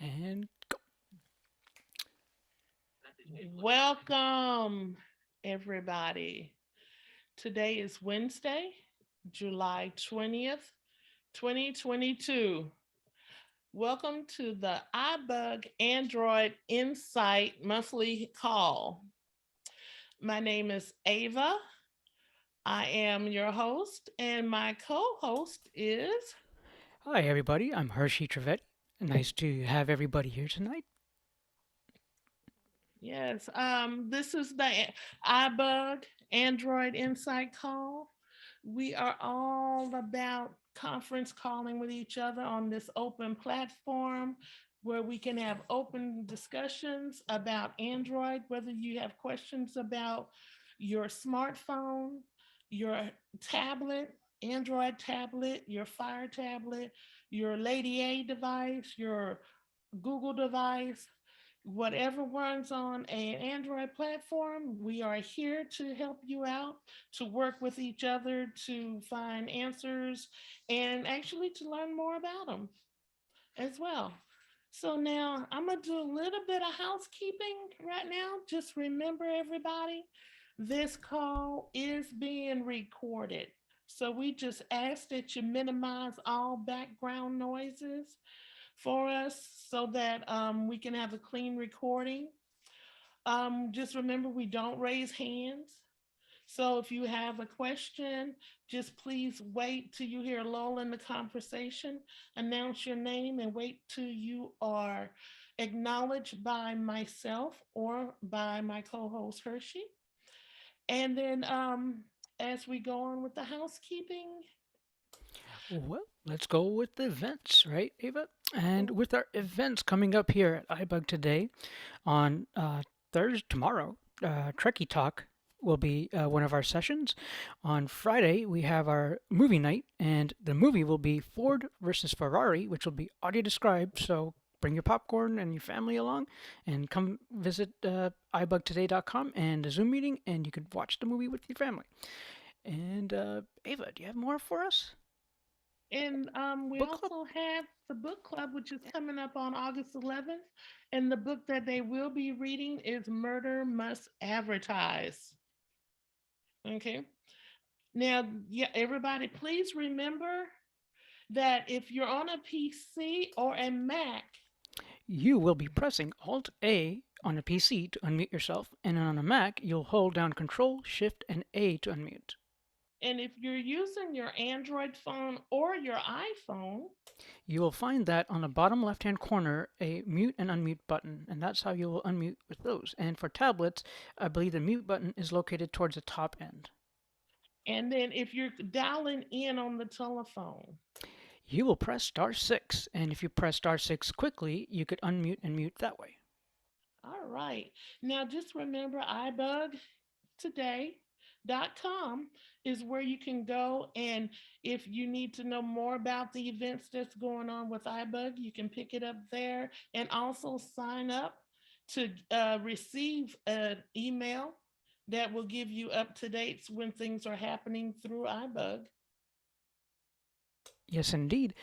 And Welcome, everybody. Today is Wednesday, July 20th, 2022. Welcome to the iBUG Android Insight monthly call. My name is Ava. I am your host, and my co host is. hi, everybody. I'm Hershey Trevette. Nice to have everybody here tonight. Yes, this is the iBug Android Insight Call. We are all about conference calling with each other on this open platform where we can have open discussions about Android, whether you have questions about your smartphone, your tablet, Android tablet, your Fire tablet, your Lady A device, your Google device, whatever runs on an Android platform, we are here to help you out, to work with each other, to find answers, and actually to learn more about them as well. So now I'm going to do a little bit of housekeeping right now. Just remember, everybody, this call is being recorded. So we just ask that you minimize all background noises for us so that we can have a clean recording. Just remember, we don't raise hands. So if you have a question, just please wait till you hear a lull in the conversation, announce your name, and wait till you are acknowledged by myself or by my co host Hershey. And then as we go on with the housekeeping, Well, let's go with the events, right, Ava? And with our events coming up here at iBug today on Thursday, tomorrow, Trekkie Talk will be one of our sessions. On Friday, we have our movie night, and the movie will be Ford versus Ferrari, which will be audio described. So bring your popcorn and your family along and come visit ibugtoday.com and a Zoom meeting, and you could watch the movie with your family. And Ava, do you have more for us? and we Book club? also have the book club, which is coming up on August 11th. And the book that they will be reading is Murder Must Advertise. Okay. Now, yeah, everybody, please remember that if you're on a PC or a Mac, You will be pressing Alt A on a PC to unmute yourself, and on a Mac, you'll hold down Control Shift and A to unmute. and if you're using your Android phone or your iPhone, You will find that on the bottom left hand corner a mute and unmute button, and that's how you will unmute with those. And for tablets, I believe the mute button is located towards the top end. and then if you're dialing in on the telephone. You will press star 6, and if you press star 6 quickly, you could unmute and mute that way. All right. Now just remember iBugtoday.com is where you can go, and if you need to know more about the events that's going on with iBug, you can pick it up there and also sign up to receive an email that will give you up to dates when things are happening through iBug. Yes, indeed.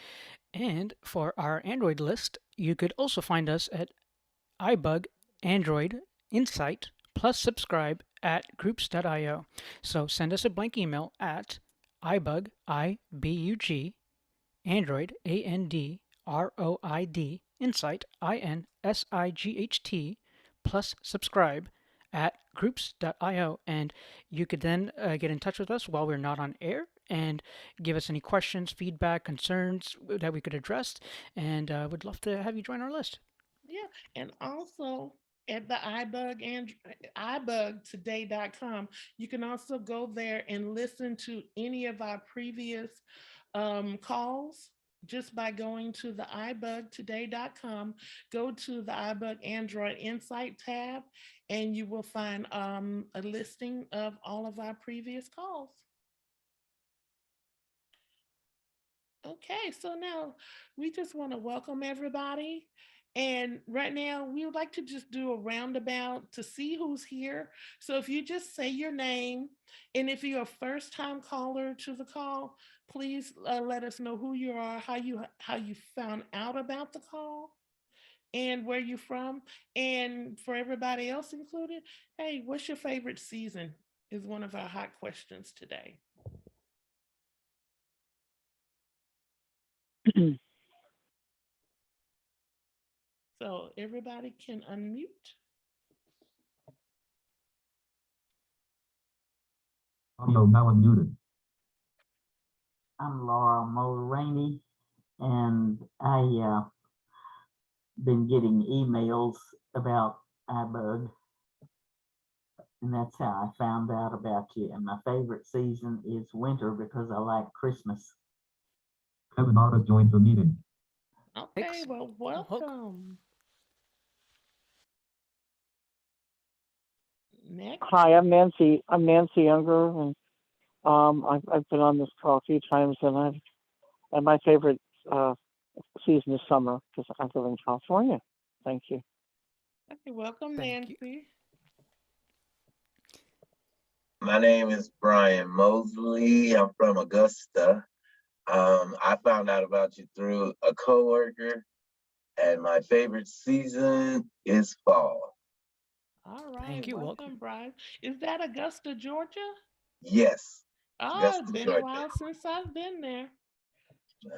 And for our Android list, you could also find us at iBug Android Insight plus subscribe at groups.io. So send us a blank email at iBug, IBUG, Android, ANDROID, Insight, INSIGHT, plus subscribe at groups.io. And you could then get in touch with us while we're not on air and give us any questions, feedback, concerns that we could address. And would love to have you join our list. Yeah, and also at the iBug and iBugtoday.com, you can also go there and listen to any of our previous calls just by going to the iBugtoday.com. Go to the iBug Android Insight tab, and you will find a listing of all of our previous calls. Okay, so now we just want to welcome everybody. And right now, we would like to just do a roundabout to see who's here. So if you just say your name, and if you're a first time caller to the call, please let us know who you are, how you found out about the call, and where you from. And for everybody else included, hey, what's your favorite season? Is one of our hot questions today. So everybody can unmute. Audio now unmuted. I'm Laura Mulroney, and been getting emails about iBUG, and that's how I found out about you. And my favorite season is winter because I like Christmas. Kevin Arta joined the meeting. Okay, well, welcome. Next. Hi, I'm Nancy. I'm Nancy Younger, and I've been on this call a few times, and my favorite season is summer because I live in California. Thank you. Okay, welcome, Thank you. Nancy. My name is Brian Mosley. I'm from Augusta. I found out about you through a coworker, and my favorite season is fall. All right, Thank you. welcome, Brian. Is that Augusta, Georgia? Yes. Oh, Augusta, it's been a Georgia. while since I've been there.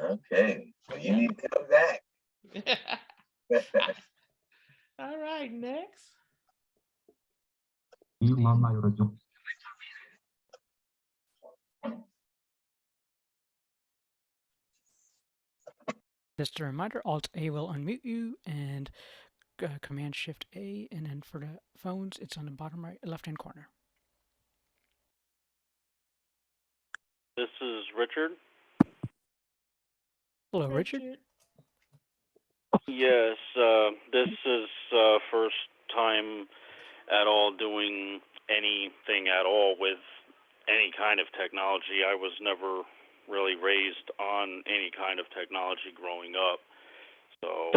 Okay, so you need to come back. All right, next. You love my original. Just a reminder, Alt A will unmute you, and Command Shift A, and then for the phones, it's on the bottom right, left-hand corner. This is Richard. Hello, Richard. Yes, this is first time at all doing anything at all with any kind of technology. I was never really raised on any kind of technology growing up. So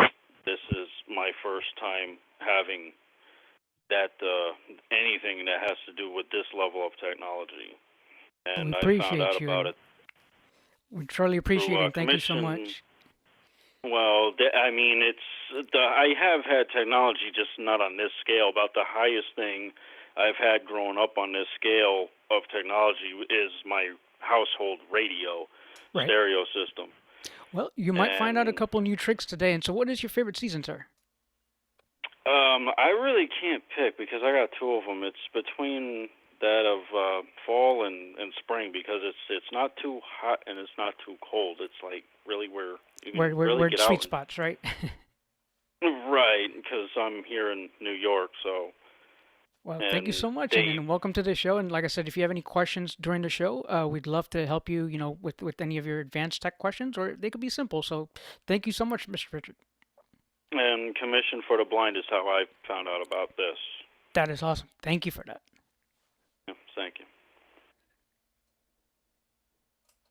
this is my first time having that anything that has to do with this level of technology. And We I found appreciate out you. about it We truly appreciate through it. Thank you so commission. much. Well, I mean, I have had technology, just not on this scale. About the highest thing I've had growing up on this scale of technology is my household radio stereo system. Well, you might find out a couple new tricks today. And so what is your favorite season, sir? I really can't pick because I got two of them. It's between that of fall and spring because it's not too hot and it's not too cold. It's like really where you can really get sweet out. spots, right? Right, because I'm here in New York, so. Well, thank you so much, and welcome to the show. And like I said, if you have any questions during the show, we'd love to help you, with any of your advanced tech questions, or they could be simple. So thank you so much, Mr. Richard. And Commission for the Blind is how I found out about this. That is awesome. Thank you for that. Yeah, thank you.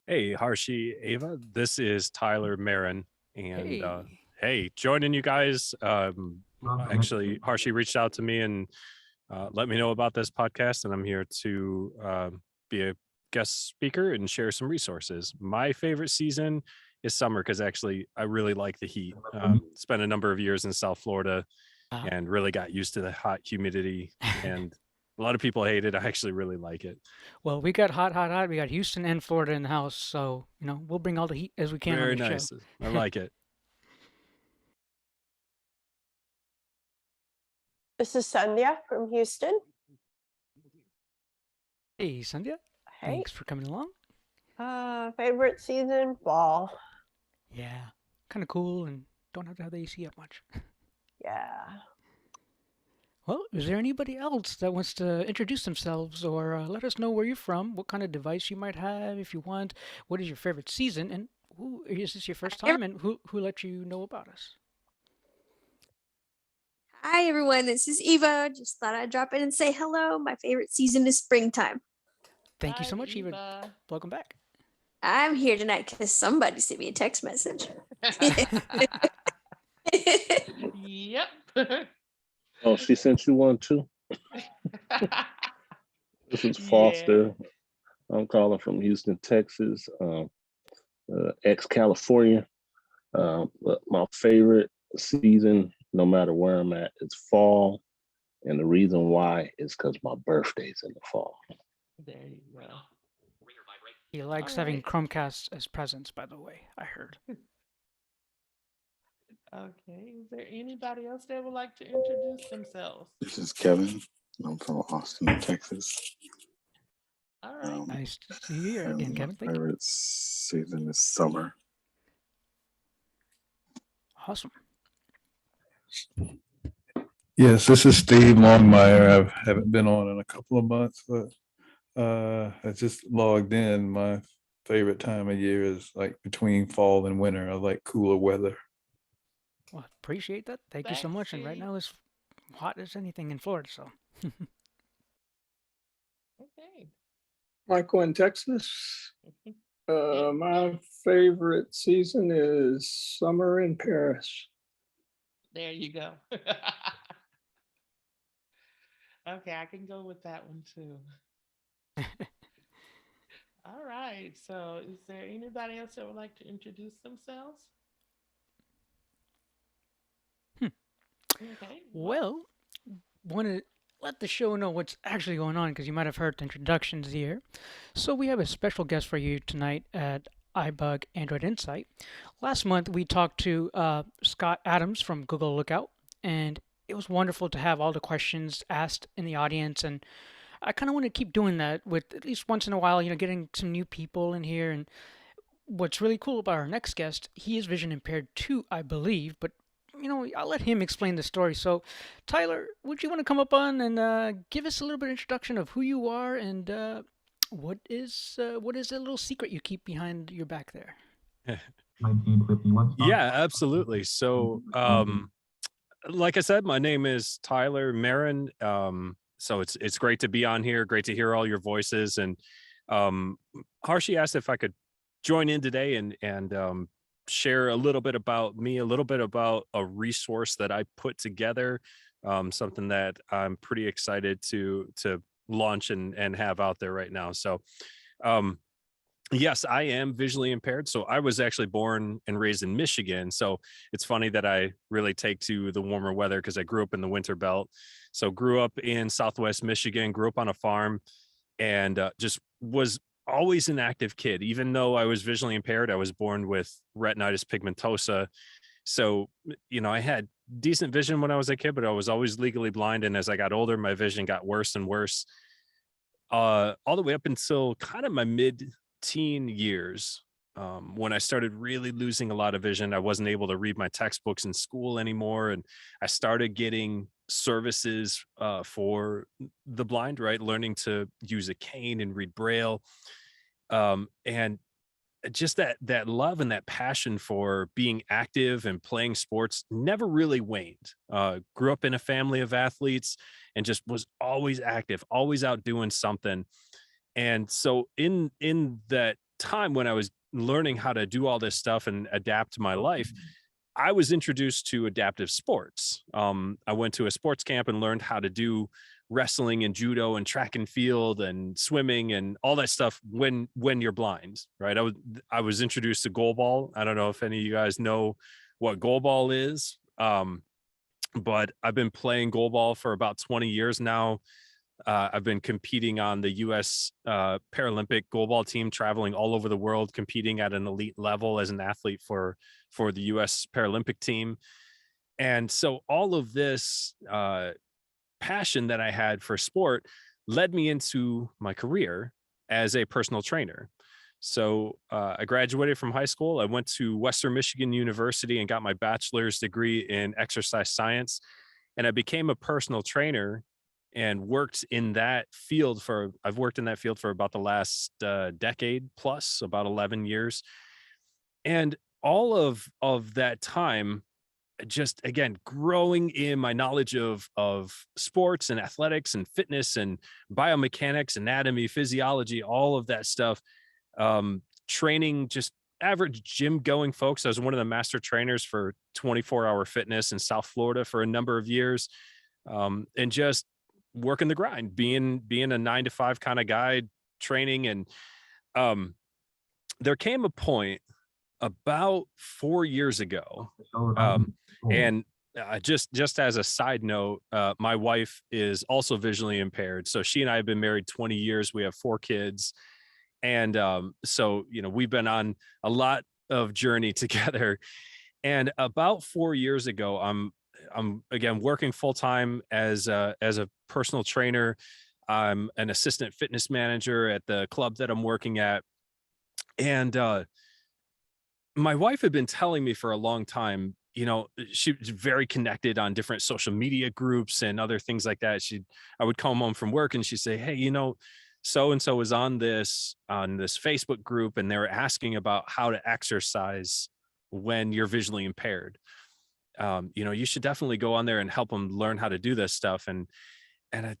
Hey, Harshi, Ava. This is Tyler Marin, and hey, joining you guys. Actually, Harshi reached out to me and let me know about this podcast, and I'm here to be a guest speaker and share some resources. My favorite season is summer because actually I really like the heat. Spent a number of years in South Florida and really got used to the hot humidity, and a lot of people hate it. I actually really like it. Well, we got hot. We got Houston and Florida in the house, so we'll bring all the heat as we can Very on the nice. show. I like it. This is Sandhya from Houston. Hey, Sandhya. Hey. Thanks for coming along. Favorite season? Fall. Yeah, kind of cool, and don't have to have the AC up much. Yeah. Well, is there anybody else that wants to introduce themselves or let us know where you're from, what kind of device you might have if you want, what is your favorite season, and is this your first time, and who let you know about us? Hi, everyone. This is Eva. Just thought I'd drop in and say hello. My favorite season is springtime. Thank you so much, Eva. Welcome back. I'm here tonight because somebody sent me a text message. Yep. Oh, she sent you one too? This is Foster. Yeah. I'm calling from Houston, Texas, ex-California. My favorite season no matter where I'm at, it's fall. And the reason why is because my birthday's in the fall. There you go. He likes All having right. Chromecast as presents, by the way, I heard. Okay. Is there anybody else that would like to introduce themselves? This is Kevin. I'm from Austin, Texas. All right. Nice to see you here again, And my Kevin. Thank you. favorite season is summer. Awesome. Yes, this is Steve Longmire. I haven't been on in a couple of months, but I just logged in. My favorite time of year is like between fall and winter. I like cooler weather. Well, appreciate that. Thank you so Thanks, much. And right Steve. now it's hot as anything in Florida, so. Okay. Michael in Texas. My favorite season is summer in Paris. There you go. Okay, I can go with that one too. All right. So, is there anybody else that would like to introduce themselves? Okay. Well, want to let the show know what's actually going on because you might have heard the introductions here. So we have a special guest for you tonight at iBUG Android Insight. Last month we talked to Scott Adams from Google Lookout, and it was wonderful to have all the questions asked in the audience. And I kind of want to keep doing that with at least once in a while, getting some new people in here. And what's really cool about our next guest, he is vision impaired too, I believe, but I'll let him explain the story. So, Tyler, would you want to come up on and give us a little bit of introduction of who you are and what is a little secret you keep behind your back there? Yeah, absolutely. So, like I said, my name is Tyler Marin. So it's great to be on here. Great to hear all your voices. And Harshie asked if I could join in today and share a little bit about me, a little bit about a resource that I put together, something that I'm pretty excited to launch and have out there right now. So, yes, I am visually impaired. So I was actually born and raised in Michigan. So it's funny that I really take to the warmer weather because I grew up in the winter belt. So grew up in Southwest Michigan, grew up on a farm, and just was always an active kid. Even though I was visually impaired, I was born with retinitis pigmentosa. So, I had decent vision when I was a kid, but I was always legally blind. And as I got older, my vision got worse and worse, all the way up until kind of my mid-teen years. When I started really losing a lot of vision, I wasn't able to read my textbooks in school anymore. And I started getting services for the blind, right? Learning to use a cane and read Braille. And just that love and that passion for being active and playing sports never really waned. Grew up in a family of athletes and just was always active, always out doing something. And so in that time when I was learning how to do all this stuff and adapt my life, I was introduced to adaptive sports. I went to a sports camp and learned how to do wrestling and judo and track and field and swimming and all that stuff when you're blind, right? I was introduced to goalball. I don't know if any of you guys know what goalball is, but I've been playing goalball for about 20 years now. I've been competing on the U.S. Paralympic goalball team, traveling all over the world, competing at an elite level as an athlete for the U.S. Paralympic team. And so all of this passion that I had for sport led me into my career as a personal trainer. So I graduated from high school. I went to Western Michigan University and got my bachelor's degree in exercise science. And I became a personal trainer and worked in that field for about the last decade plus, about 11 years. And all of that time, just again, growing in my knowledge of sports and athletics and fitness and biomechanics, anatomy, physiology, all of that stuff, training just average gym going folks. I was one of the master trainers for 24-hour fitness in South Florida for a number of years. And just working the grind, being a 9-to-5 kind of guy, training. And there came a point about 4 years ago, and just as a side note, my wife is also visually impaired. So she and I have been married 20 years. We have 4 kids. And so, we've been on a lot of journey together. And about 4 years ago, I'm again working full time as a personal trainer. I'm an assistant fitness manager at the club that I'm working at. And my wife had been telling me for a long time, she was very connected on different social media groups and other things like that. I would come home from work and she'd say, hey, so and so is on this Facebook group, and they were asking about how to exercise when you're visually impaired. You should definitely go on there and help them learn how to do this stuff. And I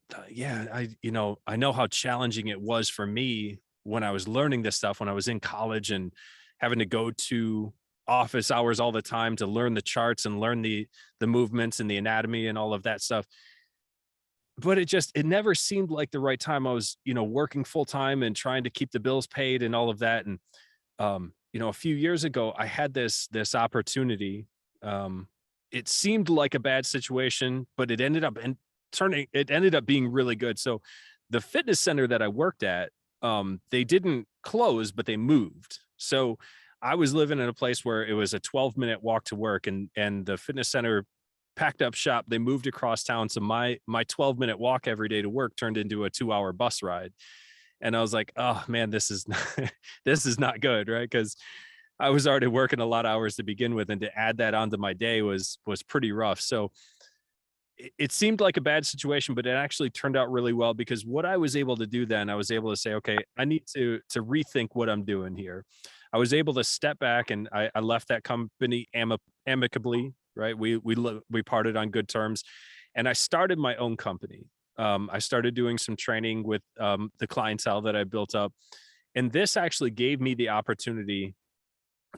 know how challenging it was for me when I was learning this stuff, when I was in college and having to go to office hours all the time to learn the charts and learn the movements and the anatomy and all of that stuff. But it never seemed like the right time. I was, working full time and trying to keep the bills paid and all of that. And a few years ago, I had this opportunity. It seemed like a bad situation, but it ended up being really good. So the fitness center that I worked at, they didn't close, but they moved. So I was living in a place where it was a 12-minute walk to work, and the fitness center packed up shop. They moved across town. So my 12-minute walk every day to work turned into a 2-hour bus ride. And I was like, oh man, this is this is not good, right? Because I was already working a lot of hours to begin with, and to add that onto my day was pretty rough. So it seemed like a bad situation, but it actually turned out really well, because what I was able to do then, I was able to say, okay, I need to rethink what I'm doing here. I was able to step back, and I left that company amicably, right? We parted on good terms, and I started my own company. I started doing some training with the clientele that I built up. And this actually gave me the opportunity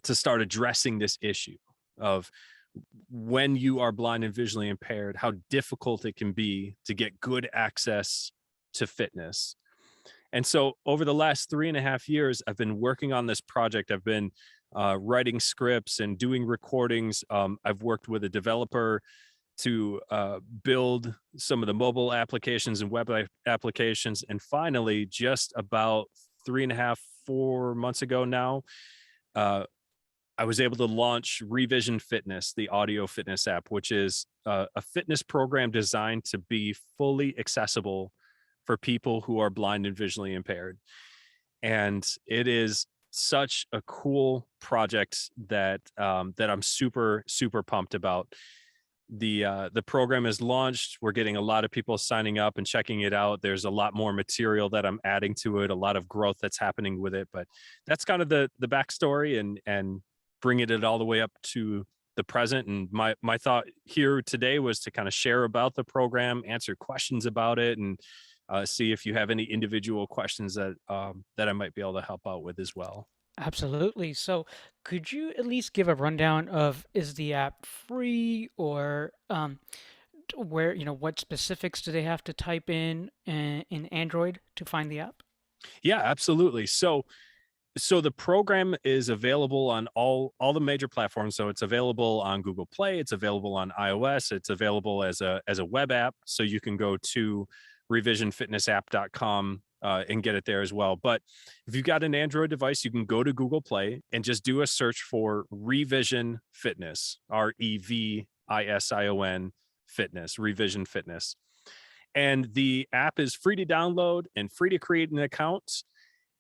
to start addressing this issue of, when you are blind and visually impaired, how difficult it can be to get good access to fitness. And so over the last 3.5 years, I've been working on this project. I've been writing scripts and doing recordings. I've worked with a developer to build some of the mobile applications and web applications. And finally, just about 3.5, 4 months ago now, I was able to launch Revision Fitness, the audio fitness app, which is a fitness program designed to be fully accessible for people who are blind and visually impaired. And it is such a cool project that I'm super, super pumped about. The program is launched. We're getting a lot of people signing up and checking it out. There's a lot more material that I'm adding to it, a lot of growth that's happening with it. But that's kind of the backstory, and bringing it all the way up to the present. And my thought here today was to kind of share about the program, answer questions about it, and see if you have any individual questions that I might be able to help out with as well. Absolutely. So, could you at least give a rundown of, is the app free, or where, what specifics do they have to type in Android to find the app? Yeah, absolutely. So the program is available on all the major platforms. So it's available on Google Play, it's available on iOS, it's available as a web app. So you can go to revisionfitnessapp.com and get it there as well. But if you've got an Android device, you can go to Google Play and just do a search for Revision Fitness, REVISION Fitness, Revision Fitness. And the app is free to download and free to create an account.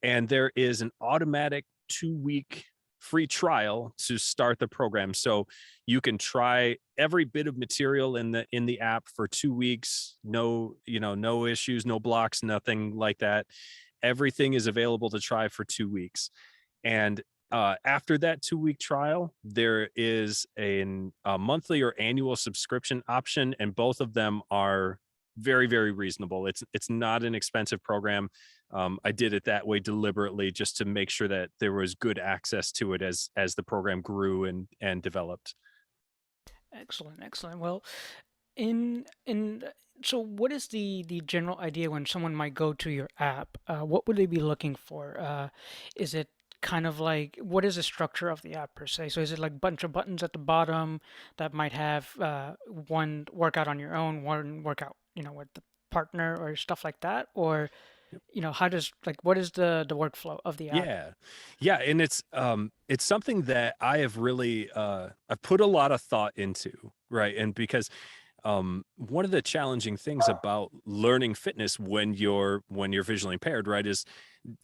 And there is an automatic 2-week free trial to start the program. So you can try every bit of material in the app for 2 weeks. No issues, no blocks, nothing like that. Everything is available to try for 2 weeks. And after that 2-week trial, there is a monthly or annual subscription option, and both of them are very, very reasonable. It's not an expensive program. I did it that way deliberately, just to make sure that there was good access to it as the program grew and developed. Excellent, excellent. Well, so what is the general idea when someone might go to your app? What would they be looking for? Is it kind of like what is the structure of the app per se? So is it like a bunch of buttons at the bottom that might have one workout on your own, one workout, with the partner or stuff like that? Or, how does like what is the workflow of the app? Yeah. Yeah, and it's something that I have really I've put a lot of thought into, right? And because one of the challenging things about learning fitness when you're visually impaired, right,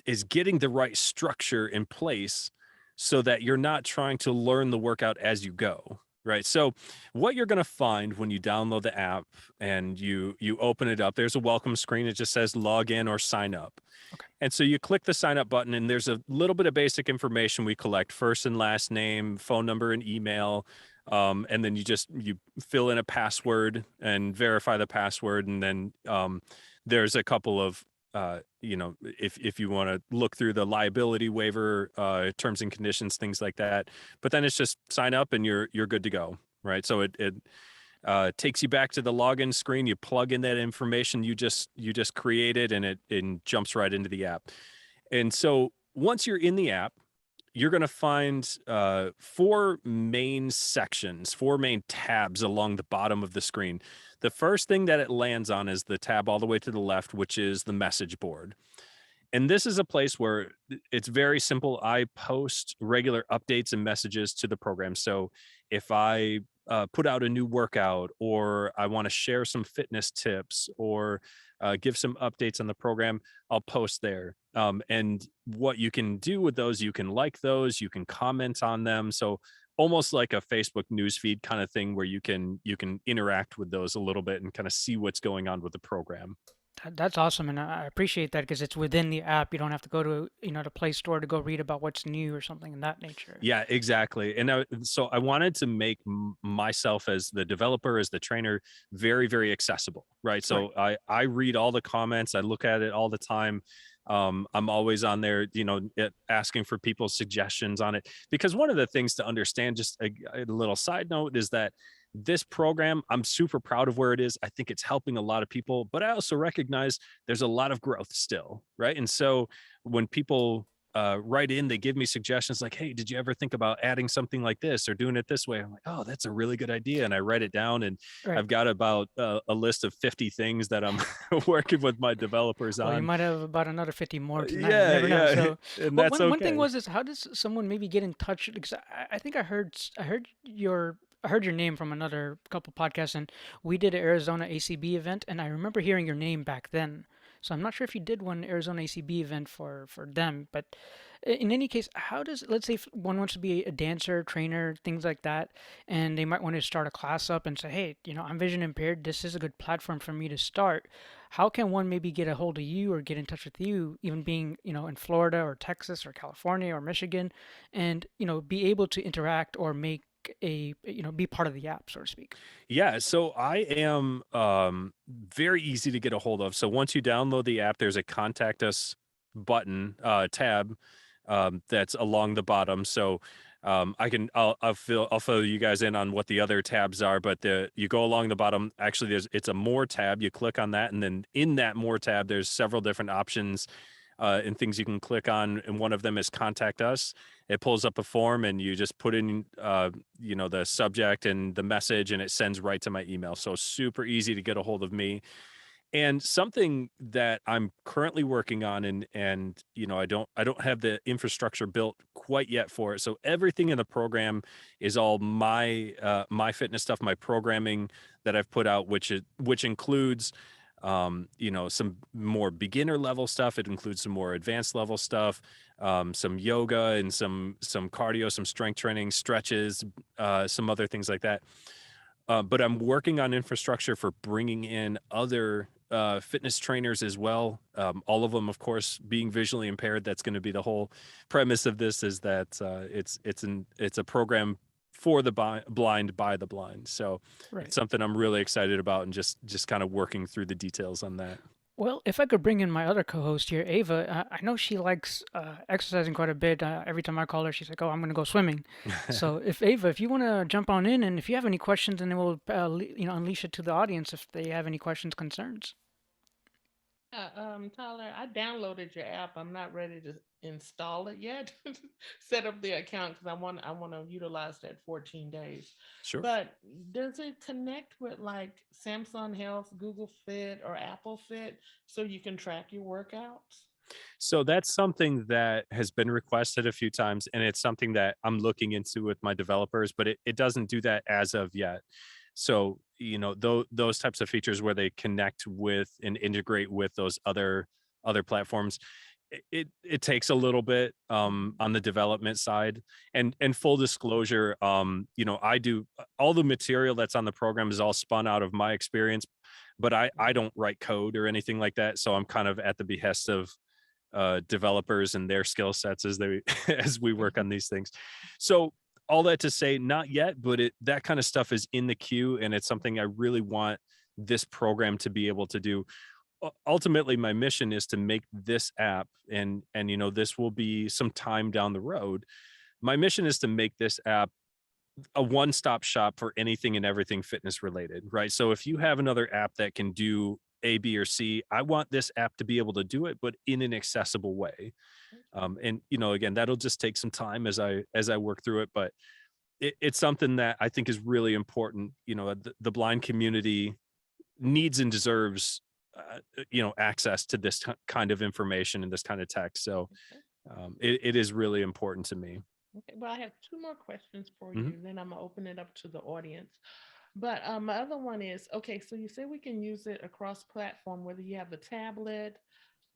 is getting the right structure in place so that you're not trying to learn the workout as you go, right? So what you're going to find when you download the app and you open it up, there's a welcome screen. It just says log in or sign up. Okay. And so you click the sign up button, and there's a little bit of basic information we collect: first and last name, phone number, and email. And then you fill in a password and verify the password. And then there's a couple of if you want to look through the liability waiver, terms and conditions, things like that. But then it's just sign up and you're good to go, right? So it takes you back to the login screen. You plug in that information you just created, and it jumps right into the app. And so once you're in the app, you're going to find four main sections, four main tabs along the bottom of the screen. The first thing that it lands on is the tab all the way to the left, which is the message board. And this is a place where it's very simple. I post regular updates and messages to the program. So if I put out a new workout, or I want to share some fitness tips, or give some updates on the program, I'll post there. And what you can do with those, you can like those, you can comment on them. So almost like a Facebook newsfeed kind of thing, where you can interact with those a little bit and kind of see what's going on with the program. That's awesome, and I appreciate that because it's within the app. You don't have to go to the Play Store to go read about what's new or something in that nature. Yeah, exactly. And so I wanted to make myself, as the developer, as the trainer, very, very accessible, right? So I read all the comments, I look at it all the time. I'm always on there, asking for people's suggestions on it, because one of the things to understand, just a little side note, is that this program, I'm super proud of where it is. I think it's helping a lot of people, but I also recognize there's a lot of growth still, right? And so when people write in, they give me suggestions like, hey, did you ever think about adding something like this or doing it this way? I'm like, oh, that's a really good idea. And I write it down, and I've got about a list of 50 things that I'm working with my developers on. Well, you might have about another 50 more tonight. Yeah, You never know. yeah. So, And that's one thing okay. was, is how does someone maybe get in touch? Because I think I heard your name from another couple podcasts, and we did an Arizona ACB event, and I remember hearing your name back then. So I'm not sure if you did one Arizona ACB event for them, but in any case, how does, let's say if one wants to be a dancer, trainer, things like that, and they might want to start a class up and say, hey, I'm vision impaired. This is a good platform for me to start. How can one maybe get a hold of you or get in touch with you, even being, in Florida or Texas or California or Michigan, and, be able to interact or make be part of the app, so to speak? Yeah, so I am very easy to get a hold of. So once you download the app, there's a contact us button, tab, that's along the bottom. So I'll fill you guys in on what the other tabs are, but you go along the bottom. Actually, it's a more tab. You click on that, and then in that more tab, there's several different options and things you can click on, and one of them is contact us. It pulls up a form, and you just put in the subject and the message, and it sends right to my email. So super easy to get a hold of me. And something that I'm currently working on, and I don't have the infrastructure built quite yet for it. So everything in the program is all my fitness stuff, my programming that I've put out, which includes some more beginner level stuff. It includes some more advanced level stuff, some yoga and some cardio, some strength training, stretches, some other things like that. But I'm working on infrastructure for bringing in other fitness trainers as well. All of them, of course, being visually impaired. That's going to be the whole premise of this, is that it's a program for the blind by the blind. So it's something I'm really excited about, and just kind of working through the details on that. Well, if I could bring in my other co-host here, Ava, I know she likes exercising quite a bit. Every time I call her, she's like, "Oh, I'm going to go swimming." So, if you want to jump on in, and if you have any questions, and then we'll unleash it to the audience if they have any questions, concerns. Tyler, I downloaded your app. I'm not ready to install it yet. Set up the account because I want to utilize that 14 days. Sure. But does it connect with like Samsung Health, Google Fit, or Apple Fit so you can track your workouts? So that's something that has been requested a few times, and it's something that I'm looking into with my developers, but it doesn't do that as of yet. So, those types of features where they connect with and integrate with those other platforms, it takes a little bit on the development side. And full disclosure, I do all the material that's on the program is all spun out of my experience, but I don't write code or anything like that. So I'm kind of at the behest of developers and their skill sets as they as we work on these things. So all that to say, not yet, but that kind of stuff is in the queue, and it's something I really want this program to be able to do. Ultimately, my mission is to make this app, and this will be some time down the road. My mission is to make this app a one-stop shop for anything and everything fitness related, right? So if you have another app that can do A, B, or C, I want this app to be able to do it, but in an accessible way. And again, that'll just take some time as I work through it, but it's something that I think is really important. The blind community needs and deserves, access to this kind of information and this kind of tech. So it is really important to me. Okay, well, I have two more questions for Mhm. you, then I'm gonna open it up to the audience. But my other one is, okay, so you say we can use it across platform, whether you have the tablet,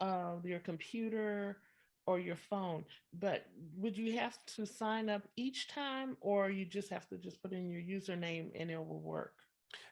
your computer, or your phone. But would you have to sign up each time, or you just have to just put in your username and it will work?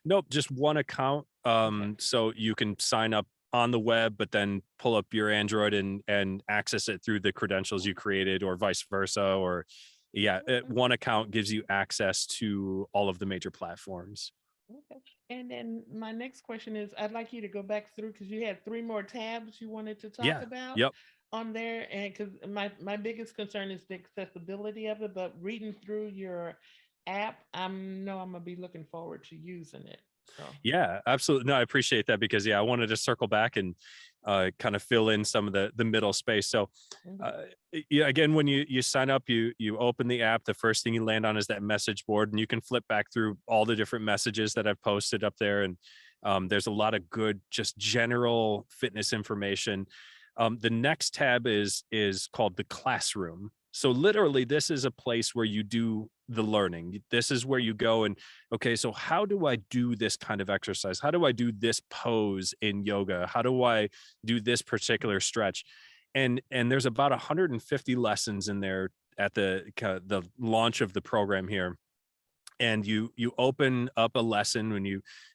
Nope, just one account. Okay. So you can sign up on the web, but then pull up your Android and access it through the credentials you created, or vice versa. Or yeah, Okay. one account gives you access to all of the major platforms. Okay. And then my next question is, I'd like you to go back through because you had three more tabs you wanted to talk Yeah. about Yep. on there. And because my biggest concern is the accessibility of it, but reading through your app, I'm gonna be looking forward to using it. So Yeah, absolutely. No, I appreciate that because I wanted to circle back and kind of fill in some of the middle space. So mhm. uh, yeah, again, when you sign up, you open the app. The first thing you land on is that message board, and you can flip back through all the different messages that I've posted up there. And there's a lot of good, just general fitness information. The next tab is called the classroom. So literally, this is a place where you do the learning. This is where you go and, okay, so how do I do this kind of exercise? How do I do this pose in yoga? How do I do this particular stretch? And there's about 150 lessons in there at the launch of the program here. And you open up a lesson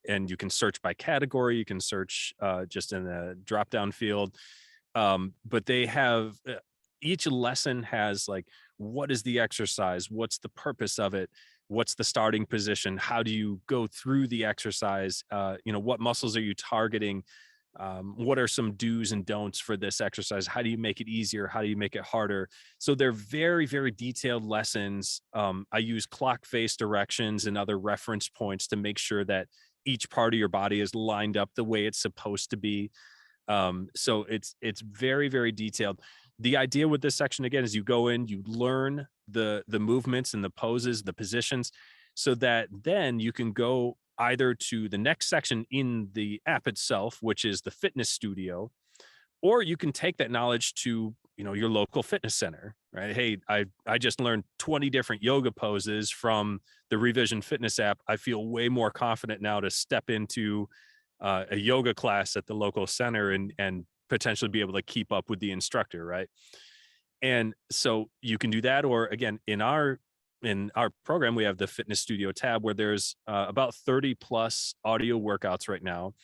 and you can search by category. You can search just in the drop down field. But they have each lesson has like, what is the exercise? What's the purpose of it? What's the starting position? How do you go through the exercise? What muscles are you targeting? What are some do's and don'ts for this exercise? How do you make it easier? How do you make it harder? So they're very, very detailed lessons. I use clock face directions and other reference points to make sure that each part of your body is lined up the way it's supposed to be. So it's very, very detailed. The idea with this section again is you go in, you learn the movements and the poses, the positions, so that then you can go either to the next section in the app itself, which is the fitness studio, or you can take that knowledge to your local fitness center, right? Hey, I just learned 20 different yoga poses from the Revision Fitness app. I feel way more confident now to step into a yoga class at the local center and potentially be able to keep up with the instructor, right? And so you can do that, or again, in our program, we have the fitness studio tab where there's about 30 plus audio workouts right now.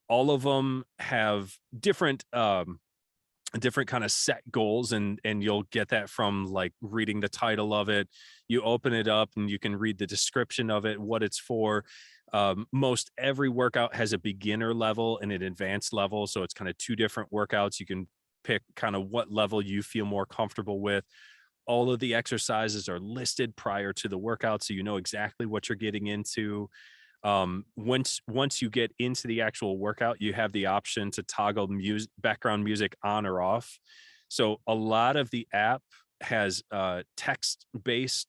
All of them have different kind of set goals, and you'll get that from like reading the title of it. You open it up and you can read the description of it, what it's for. Most every workout has a beginner level and an advanced level, so it's kind of two different workouts. You can pick kind of what level you feel more comfortable with. All of the exercises are listed prior to the workout, so you know exactly what you're getting into. Once you get into the actual workout, you have the option to toggle background music on or off. So a lot of the app has text-based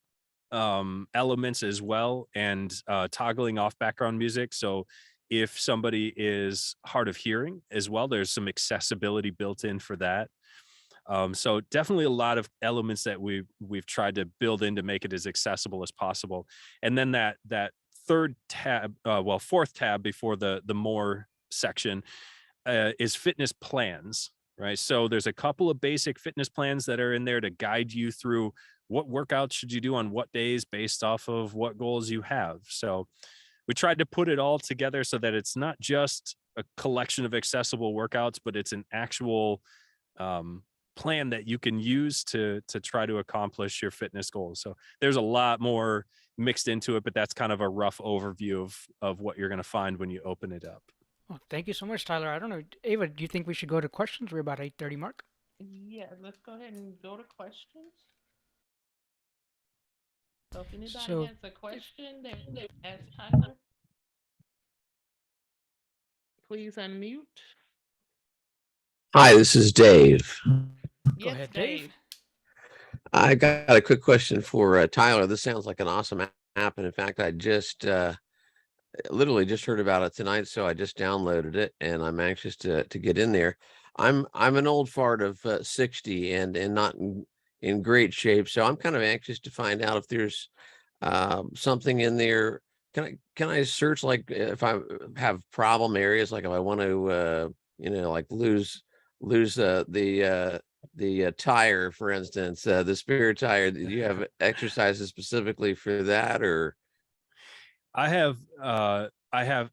elements as well, and toggling off background music. So if somebody is hard of hearing as well, there's some accessibility built in for that. So definitely a lot of elements that we've tried to build in to make it as accessible as possible. And then that third tab, fourth tab before the more section is fitness plans, right? So there's a couple of basic fitness plans that are in there to guide you through what workouts should you do on what days based off of what goals you have. So we tried to put it all together so that it's not just a collection of accessible workouts, but it's an actual plan that you can use to try to accomplish your fitness goals. So there's a lot more mixed into it, but that's kind of a rough overview of what you're going to find when you open it up. Well, thank you so much, Tyler. I don't know, Ava, do you think we should go to questions? We're about 8:30 mark. Yeah, let's go ahead and go to questions. So if anybody So has a question, they ask Tyler. Please unmute. Hi, this is Dave. go Yes, ahead, Dave. I got a quick question for Tyler. This sounds like an awesome app, and in fact, I just literally just heard about it tonight, so I just downloaded it, and I'm anxious to get in there. I'm an old fart of 60 and not in great shape, so I'm kind of anxious to find out if there's something in there. Can I search, like, if I have problem areas, like if I want to like lose the tire, for instance, the spare tire? Do you have exercises specifically for that, or? I have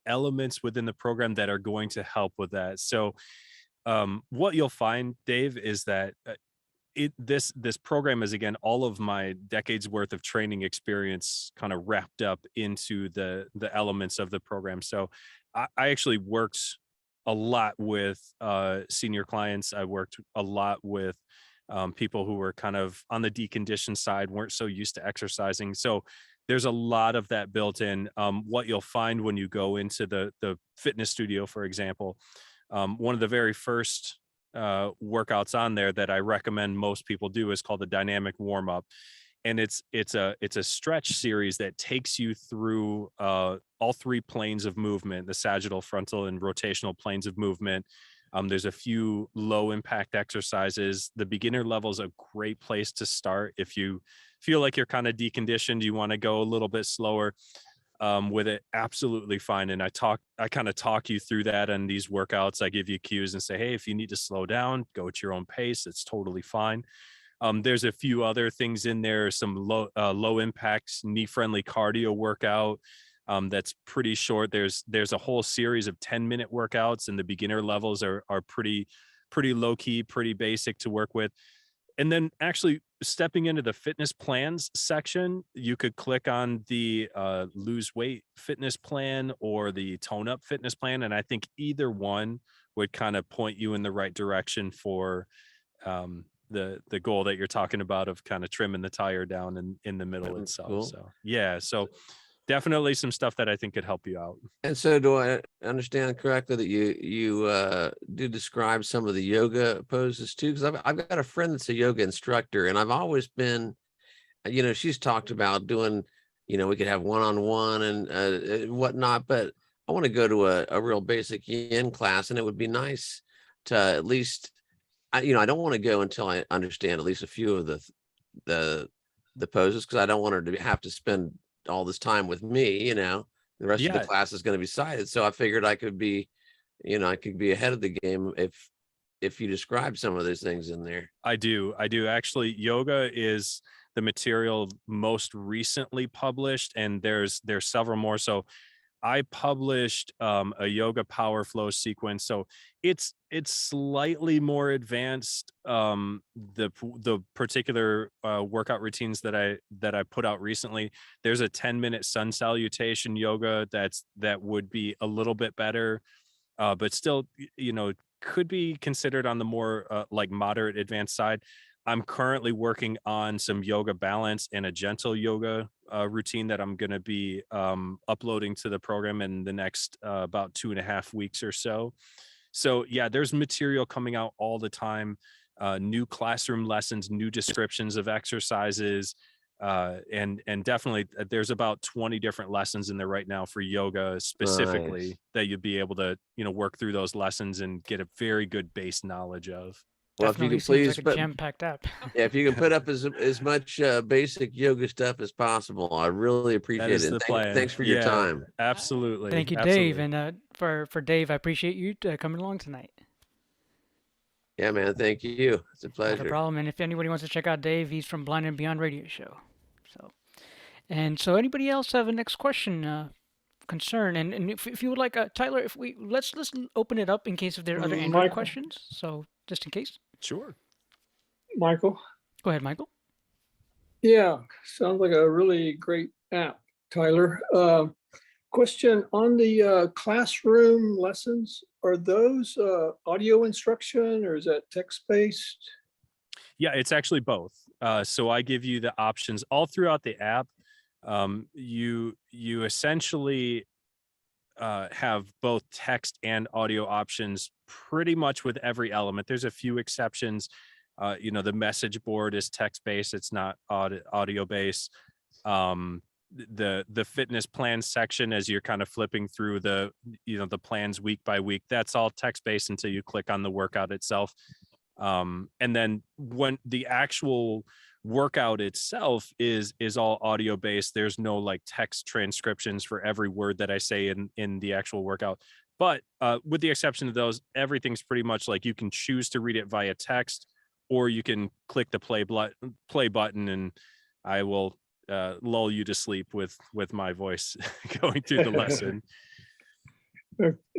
elements within the program that are going to help with that. So what you'll find, Dave, is that this program is, again, all of my decades worth of training experience kind of wrapped up into the elements of the program. So I actually worked a lot with senior clients. I worked a lot with people who were kind of on the deconditioned side, weren't so used to exercising. So there's a lot of that built in. What you'll find when you go into the fitness studio, for example, one of the very first workouts on there that I recommend most people do is called the dynamic warm up. And it's a stretch series that takes you through all three planes of movement: the sagittal, frontal, and rotational planes of movement. There's a few low impact exercises. The beginner level is a great place to start. If you feel like you're kind of deconditioned, you want to go a little bit slower with it, absolutely fine. And I kind of talk you through that in these workouts. I give you cues and say, hey, if you need to slow down, go at your own pace. It's totally fine. There's a few other things in there, some low impact knee friendly cardio workout that's pretty short. There's a whole series of 10-minute workouts, and the beginner levels are pretty low key, pretty basic to work with. And then actually stepping into the fitness plans section, you could click on the lose weight fitness plan or the tone up fitness plan. And I think either one would kind of point you in the right direction for the goal that you're talking about of kind of trimming the tire down in the middle itself. Cool. So yeah, so definitely some stuff that I think could help you out. And so, do I understand correctly that you do describe some of the yoga poses too? Because I've got a friend that's a yoga instructor, and I've always been, she's talked about doing, we could have one-on-one and whatnot, but I want to go to a real basic yin class, and it would be nice to at least, I don't want to go until I understand at least a few of the poses, because I don't want her to have to spend all this time with me. The rest of the class is going to be sighted. So I figured I could be ahead of the game if you describe some of those things in there. I do actually. Yoga is the material most recently published, and there's several more. So I published a yoga power flow sequence. So it's slightly more advanced. The particular workout routines that I put out recently, there's a 10-minute sun salutation yoga that would be a little bit better, but still, could be considered on the more like moderate advanced side. I'm currently working on some yoga balance and a gentle yoga routine that I'm going to be uploading to the program in the next about 2.5 weeks or so. So yeah, there's material coming out all the time, new classroom lessons, new descriptions of exercises, and definitely there's about 20 different lessons in there right now for yoga specifically Nice. that you'd be able to, work through those lessons and get a very good base knowledge of. Well, if you Definitely can seems please like a put, jam-packed app. yeah, if you can put up as much basic yoga stuff as possible, I really That appreciate is it. the And plan. thanks for your Yeah, time. absolutely. Thank you, Dave. Absolutely. And for Dave, I appreciate you coming along tonight. Yeah, man. Thank you. It's a Not a pleasure. problem. And if anybody wants to check out Dave, he's from Blind and Beyond Radio Show. So anybody else have a next question, concern? And if you would like, Tyler, if we let's open it up in case if there are other Android Michael, questions. So just in case. Sure. Michael. Go ahead, Michael. Yeah, sounds like a really great app, Tyler. Question on the classroom lessons, are those audio instruction or is that text-based? Yeah, it's actually both. So I give you the options all throughout the app. You essentially have both text and audio options pretty much with every element. There's a few exceptions. The message board is text based; it's not audio based. The fitness plan section, as you're kind of flipping through the plans week by week, that's all text based until you click on the workout itself. And then when the actual workout itself is all audio based, there's no like text transcriptions for every word that I say in the actual workout. But with the exception of those, everything's pretty much like you can choose to read it via text, or you can click the play button, and I will lull you to sleep with my voice going through the lesson.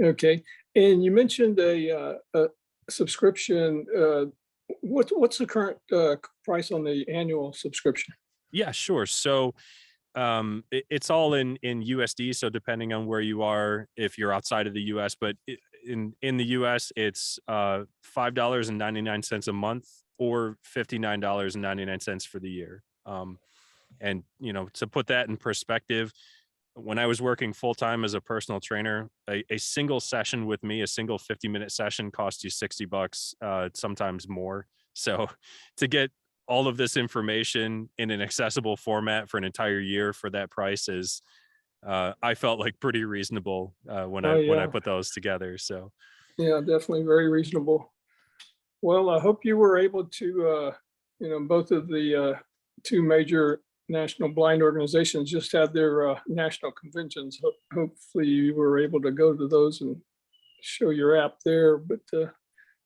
Okay, and you mentioned a subscription. What's the current price on the annual subscription? Yeah, sure. So it's all in USD. So depending on where you are, if you're outside of the US, but in the US, it's $5.99 a month or $59.99 for the year. And to put that in perspective, when I was working full time as a personal trainer, a single session with me, a single 50-minute session costs you $60, sometimes more. So to get all of this information in an accessible format for an entire year for that price is, I felt like pretty reasonable when I put those together. So yeah, definitely very reasonable. Well, I hope you were able to, both of the two major national blind organizations just had their national conventions. Hopefully you were able to go to those and show your app there, but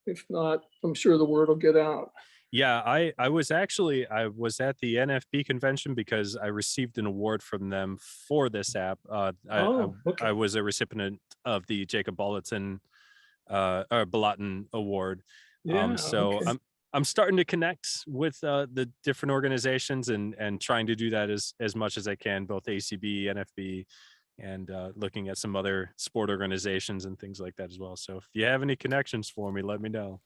if not, I'm sure the word will get out. yeah, I was at the NFB convention because I received an award from them for this app. I was a recipient of the Jacob Balatin Award. Yeah, So okay. I'm starting to connect with the different organizations and trying to do that as much as I can, both ACB, NFB, and looking at some other sport organizations and things like that as well. So if you have any connections for me, let me know.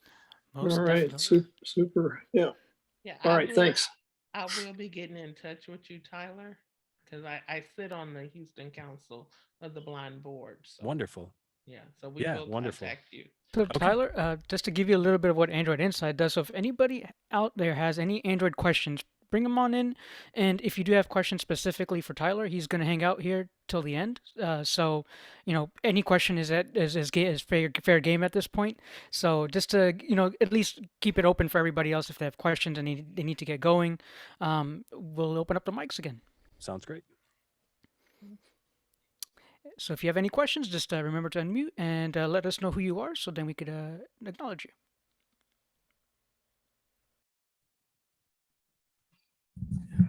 Most All right, definitely. super. Yeah. Yeah. All right, thanks. I will be getting in touch with you, Tyler, because I sit on the Houston Council of the Blind Board. So, Wonderful. yeah, so we will contact you. So Okay. Tyler, just to give you a little bit of what Android Insight does, so if anybody out there has any Android questions, bring them on in. And if you do have questions specifically for Tyler, he's going to hang out here till the end. So any question is fair game at this point. So just to at least keep it open for everybody else if they have questions and they need to get going, we'll open up the mics again. Sounds great. So if you have any questions, just remember to unmute and let us know who you are, so then we could acknowledge you.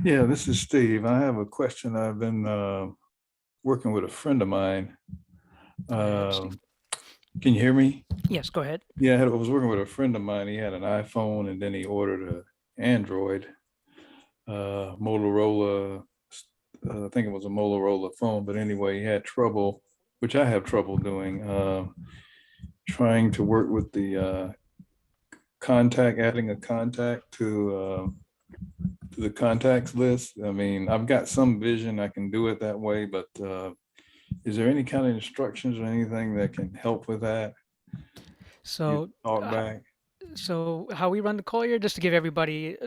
Yeah, this is Steve. I have a question. I've been working with a friend of mine. Can you hear me? Yes, go ahead. Yeah, I was working with a friend of mine. He had an iPhone and then he ordered an Android Motorola. I think it was a Motorola phone, but anyway, he had trouble, which I have trouble doing, trying to work with the adding a contact to the contacts list. I mean, I've got some vision, I can do it that way, but is there any kind of instructions or anything that can help with that? So, Talk back. so how we run the call here, just to give everybody,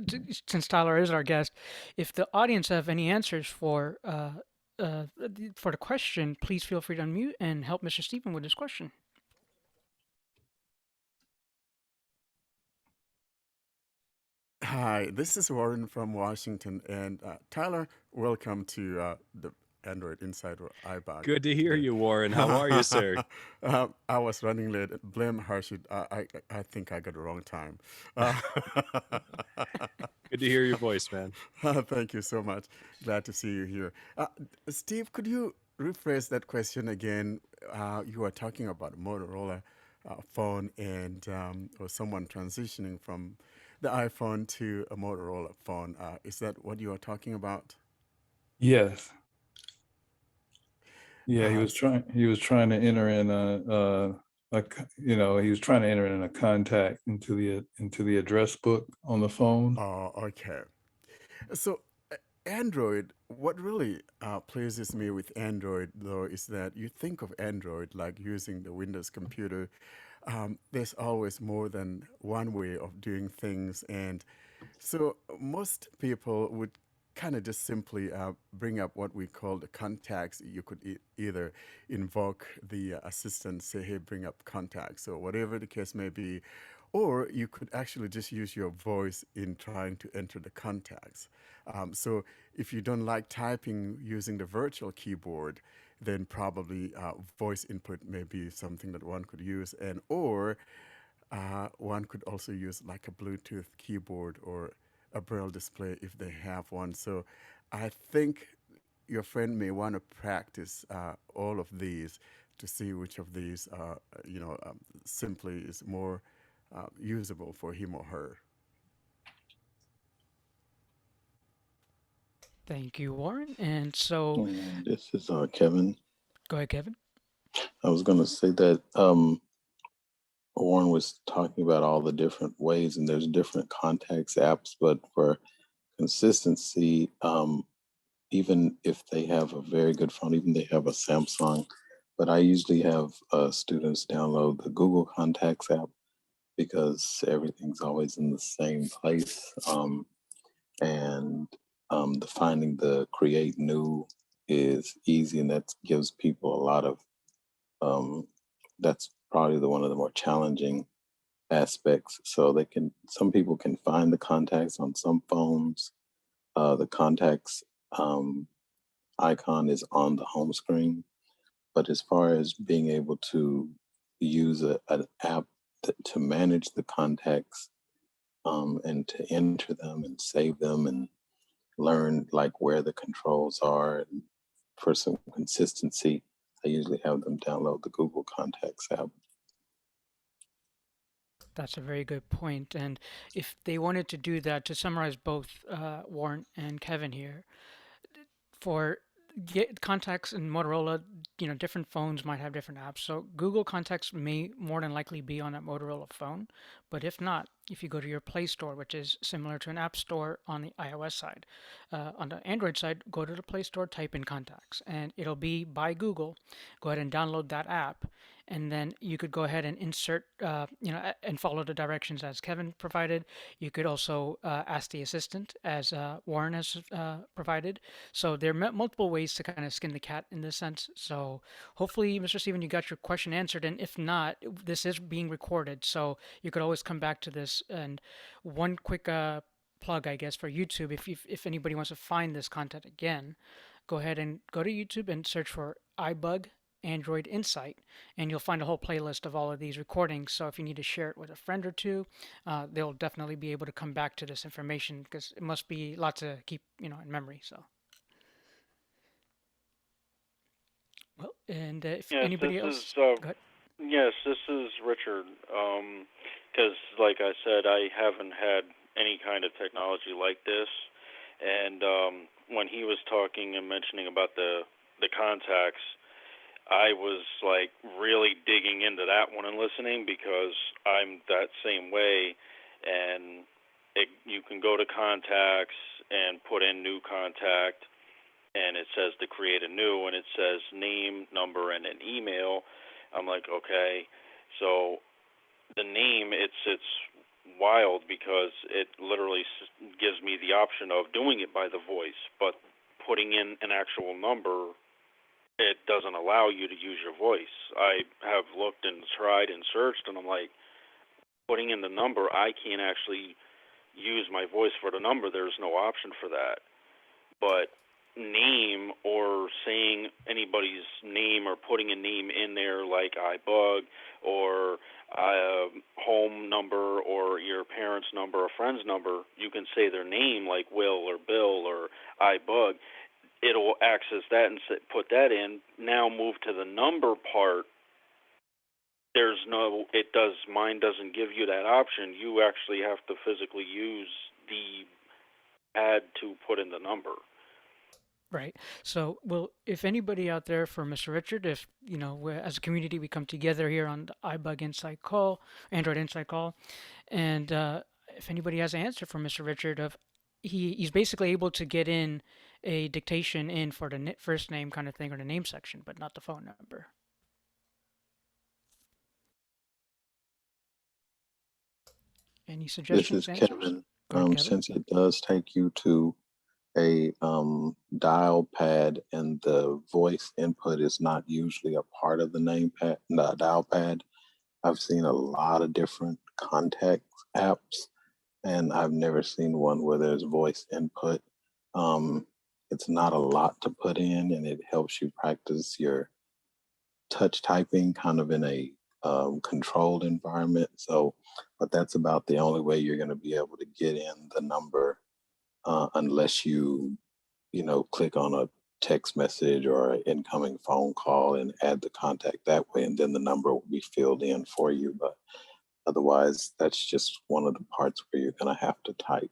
since Tyler is our guest, if the audience have any answers for the question, please feel free to unmute and help Mr. Stephen with his question. Hi, this is Warren from Washington, and Tyler, welcome to the Android Insider iBUG. Good to hear you, Warren. How are you, sir? I was running late. Blame Harshid. I think I got the wrong time. Good to hear your voice, man. Thank you so much. Glad to see you here. Steve, could you rephrase that question again? You were talking about Motorola phone and or someone transitioning from the iPhone to a Motorola phone. Is that what you are talking about? Yes. Yeah, he Uh, was trying to enter in he was trying to enter in a contact into the address book on the phone. Oh, okay. So Android, what really pleases me with Android though is that you think of Android like using the Windows computer. There's always more than one way of doing things, and so most people would kind of just simply bring up what we call the contacts. You could either invoke the assistant, say, hey, bring up contacts, or whatever the case may be, or you could actually just use your voice in trying to enter the contacts. So if you don't like typing using the virtual keyboard, then probably voice input may be something that one could use, and or one could also use like a Bluetooth keyboard or a Braille display if they have one. So I think your friend may want to practice all of these to see which of these, simply is more usable for him or her. Thank you, Warren. And so, This is Kevin. go ahead, Kevin. I was going to say that Warren was talking about all the different ways, and there's different contacts apps, but for consistency, even if they have a very good phone, even they have a Samsung, but I usually have students download the Google Contacts app because everything's always in the same place. And the finding the create new is easy, and that gives people a lot of, that's probably one of the more challenging aspects. So some people can find the contacts on some phones. The contacts icon is on the home screen. But as far as being able to use an app to manage the contacts and to enter them and save them and learn like where the controls are, and for some consistency, I usually have them download the Google Contacts app. That's a very good point. And if they wanted to do that, to summarize both Warren and Kevin here, for contacts in Motorola, different phones might have different apps. So Google Contacts may more than likely be on a Motorola phone, but if not, if you go to your Play Store, which is similar to an app store on the iOS side, on the Android side, go to the Play Store, type in contacts, and it'll be by Google. Go ahead and download that app, and then you could go ahead and insert, and follow the directions as Kevin provided. You could also ask the assistant, as Warren has provided. So there are multiple ways to kind of skin the cat in this sense. So hopefully, Mr. Stephen, you got your question answered. And if not, this is being recorded, so you could always come back to this. And one quick plug, I guess, for YouTube, if anybody wants to find this content again, go ahead and go to YouTube and search for iBUG Android Insight, and you'll find a whole playlist of all of these recordings. So if you need to share it with a friend or two, they'll definitely be able to come back to this information, because it must be lots to keep, in memory. So, well, and if Yes, anybody this else, is go ahead. yes, this is Richard. Because, like I said, I haven't had any kind of technology like this, and when he was talking and mentioning about the contacts, I was like really digging into that one and listening, because I'm that same way, and you can go to contacts and put in new contact, and it says to create a new, and it says name, number, and an email. I'm like, okay. So the name, it's wild because it literally gives me the option of doing it by the voice, but putting in an actual number, it doesn't allow you to use your voice. I have looked and tried and searched, and I'm like, putting in the number, I can't actually use my voice for the number. There's no option for that. But name, or saying anybody's name, or putting a name in there like iBUG, or home number, or your parents' number, or friend's number, you can say their name like Will or Bill or iBUG. It'll access that and put that in. Now move to the number part. Mine doesn't give you that option. You actually have to physically use the pad to put in the number. Right. So, well, if anybody out there for Mr. Richard, if as a community we come together here on the iBug Insight Call, Android Insight Call, and if anybody has an answer for Mr. Richard, of he's basically able to get in a dictation in for the first name kind of thing, or the name section, but not the phone number. Any This suggestions, is answers? Kevin. Go ahead, Kevin. Since it does take you to a dial pad, and the voice input is not usually a part of the dial pad, I've seen a lot of different contact apps, and I've never seen one where there's voice input. It's not a lot to put in, and it helps you practice your touch typing kind of in a controlled environment. So, but that's about the only way you're going to be able to get in the number, unless you click on a text message or an incoming phone call and add the contact that way, and then the number will be filled in for you. But otherwise, that's just one of the parts where you're going to have to type.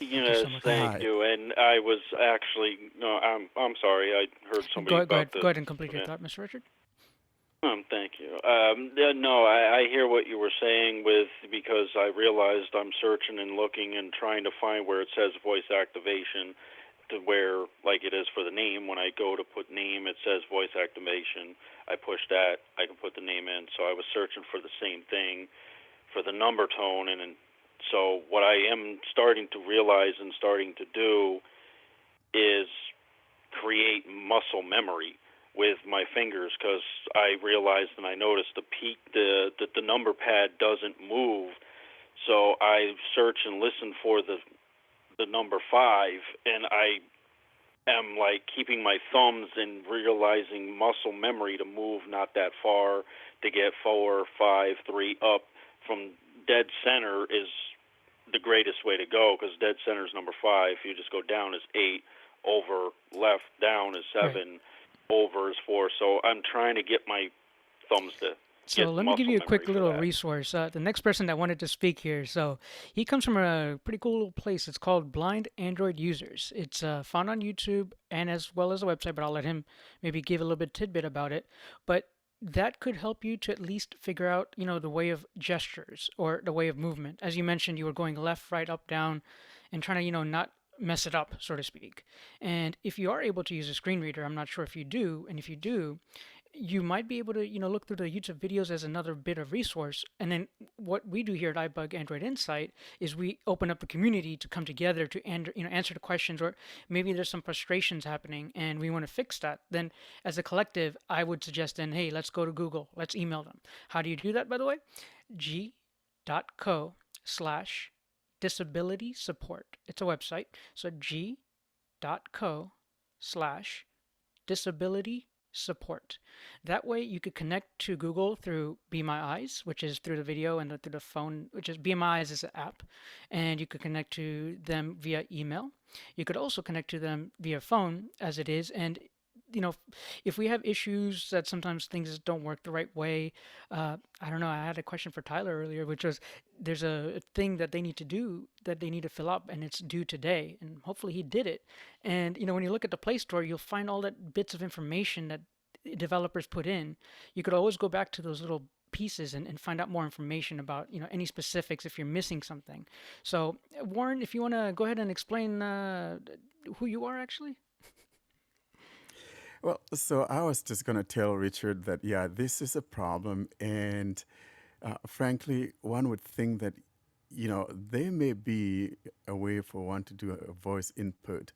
Yes, thank you. And I was actually I'm sorry. I heard somebody Go about ahead and complete your thought, Mr. Richard. Thank you. No, I hear what you were saying because I realized I'm searching and looking and trying to find where it says voice activation, to where, like it is for the name, when I go to put name, it says voice activation. I push that, I can put the name in. So I was searching for the same thing for the number tone, and so what I am starting to realize and starting to do is create muscle memory with my fingers, because I realized and I noticed that the number pad doesn't move. So I search and listen for the number 5, and I am like keeping my thumbs and realizing muscle memory to move not that far, to get 4, 5, 3 up. From dead center is the greatest way to go, because dead center is number 5. You just go down is 8, over left down is 7. Right. Over is 4. So I'm trying to get my thumbs to. So let me give you a quick little resource. The next person that wanted to speak here, so he comes from a pretty cool little place. It's called Blind Android Users. It's found on YouTube and as well as a website, but I'll let him maybe give a little bit tidbit about it. But that could help you to at least figure out, the way of gestures or the way of movement. As you mentioned, you were going left, right, up, down, and trying to, not mess it up, so to speak. And if you are able to use a screen reader, I'm not sure if you do, and if you do, you might be able to, look through the YouTube videos as another bit of resource. And then what we do here at iBug Android Insight is we open up the community to come together to answer the questions, or maybe there's some frustrations happening and we want to fix that. Then as a collective, I would suggest then, hey, let's go to Google, let's email them. How do you do that, by the way? g.co/disability support. It's a website. So g.co/disability support. That way you could connect to Google through Be My Eyes, which is through the video, and through the phone, which is Be My Eyes is an app, and you could connect to them via email. You could also connect to them via phone as it is, and if we have issues that sometimes things don't work the right way, I don't know, I had a question for Tyler earlier, which was there's a thing that they need to do, that they need to fill up, and it's due today, and hopefully he did it. And when you look at the Play Store, you'll find all that bits of information that developers put in. You could always go back to those little pieces and find out more information about any specifics if you're missing something. So Warren, if you want to go ahead and explain who you are actually. Well, so I was just going to tell Richard that, yeah, this is a problem. And frankly, one would think that, there may be a way for one to do a voice input,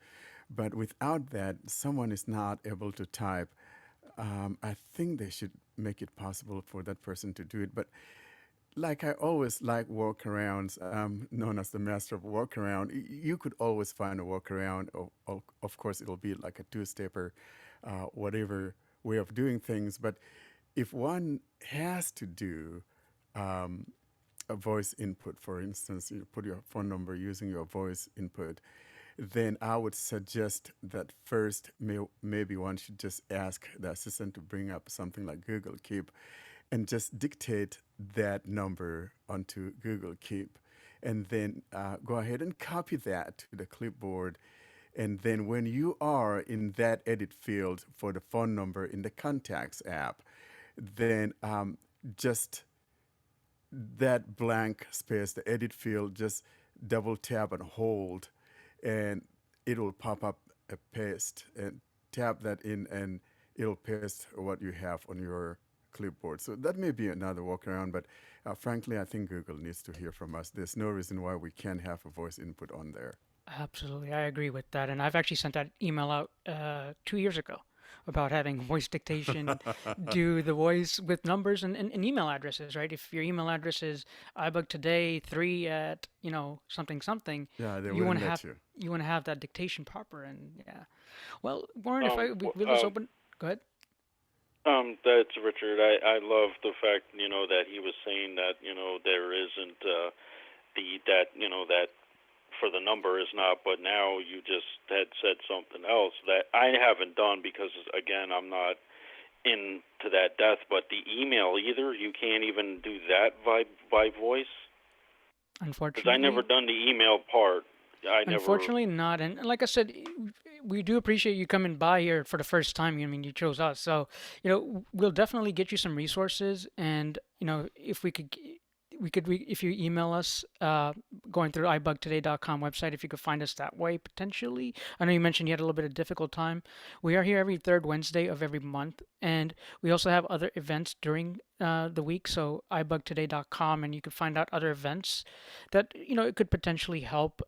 but without that, someone is not able to type. I think they should make it possible for that person to do it. But like I always like workarounds, known as the master of workaround. You could always find a workaround. Of course, it'll be like a two-stepper, whatever way of doing things. But if one has to do um, a voice input, for instance, you put your phone number using your voice input, then I would suggest that first, maybe one should just ask the assistant to bring up something like Google Keep and just dictate that number onto Google Keep. And then go ahead and copy that to the clipboard. And then when you are in that edit field for the phone number in the Contacts app, then just that blank space, the edit field, just double tap and hold, and it'll pop up a paste, and tap that in, and it'll paste what you have on your clipboard. So that may be another workaround, but frankly, I think Google needs to hear from us. There's no reason why we can't have a voice input on there. Absolutely, I agree with that, and I've actually sent that email out 2 years ago about having voice dictation do the voice with numbers and email addresses, right? If your email address is iBugtoday3 at something something, Yeah, they you wouldn't want to let have you. you want to have that dictation proper, and yeah. Well, Warren, we Um, let's open. Go ahead. That's Richard. I love the fact, that he was saying that, there isn't that for the number is not, but now you just had said something else that I haven't done because, again, I'm not into that depth, but the email either, you can't even do that by voice? Because I never Unfortunately, done the email part. I never. unfortunately not. And like I said, we do appreciate you coming by here for the first time. I mean, you chose us, so we'll definitely get you some resources. And if we could, if you email us, going through ibugtoday.com website, if you could find us that way potentially. I know you mentioned you had a little bit of difficult time. We are here every third Wednesday of every month, and we also have other events during the week. So ibugtoday.com, and you can find out other events that it could potentially help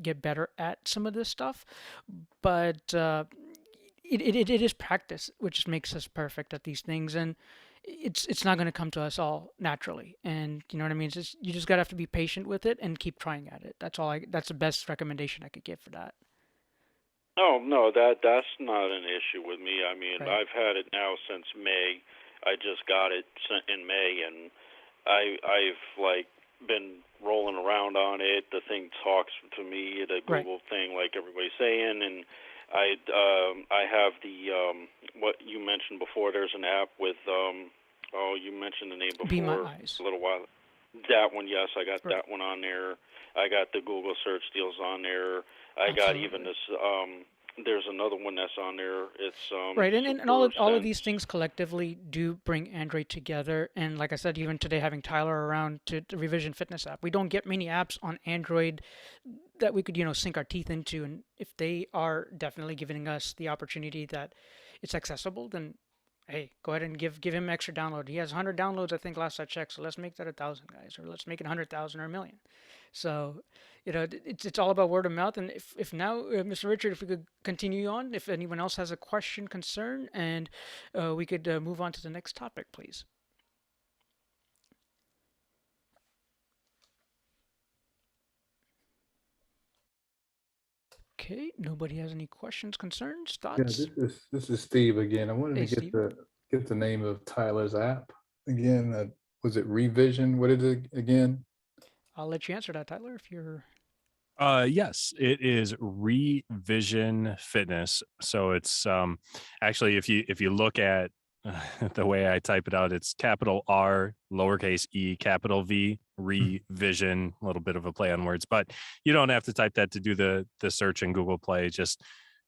get better at some of this stuff. But it is practice which makes us perfect at these things, and it's not going to come to us all naturally. And you know what I mean? You just got to have to be patient with it and keep trying at it. That's the best recommendation I could give for that. Oh no, that's not an issue with me. I mean, Right. I've had it now since May. I just got it in May, and I've like been rolling around on it. The thing talks to me, the Right. Google thing, like everybody's saying, and I have the what you mentioned before. There's an app with oh, you mentioned the name Be My before Eyes. a little while. That one, yes, I got Right. that one on there. I got the Google search deals on there. I got even Absolutely. this. There's another one that's on there. It's Right, and all Super all of Sense. these things collectively do bring Android together. And like I said, even today having Tyler around to the Revision Fitness app, we don't get many apps on Android that we could sink our teeth into. And if they are definitely giving us the opportunity that it's accessible, then hey, go ahead and give him extra download. He has 100 downloads, I think, last I checked. So let's make that 1,000, guys, or let's make it 100,000 or a million. So, it's all about word of mouth. And if now, Mr. Richard, if we could continue on, if anyone else has a question, concern, and we could move on to the next topic, please. Okay, nobody has any questions, concerns, Yeah, thoughts? this is Steve again. I wanted Hey, to get Steve. the name of Tyler's app again. Was it Revision? What is it again? I'll let you answer that, Tyler, if you're. Yes, it is Revision Fitness. So it's actually if you look at the way I type it out, it's capital R, lowercase e, capital V, Revision, a little bit of a play on words, but you don't have to type that to do the search in Google Play, just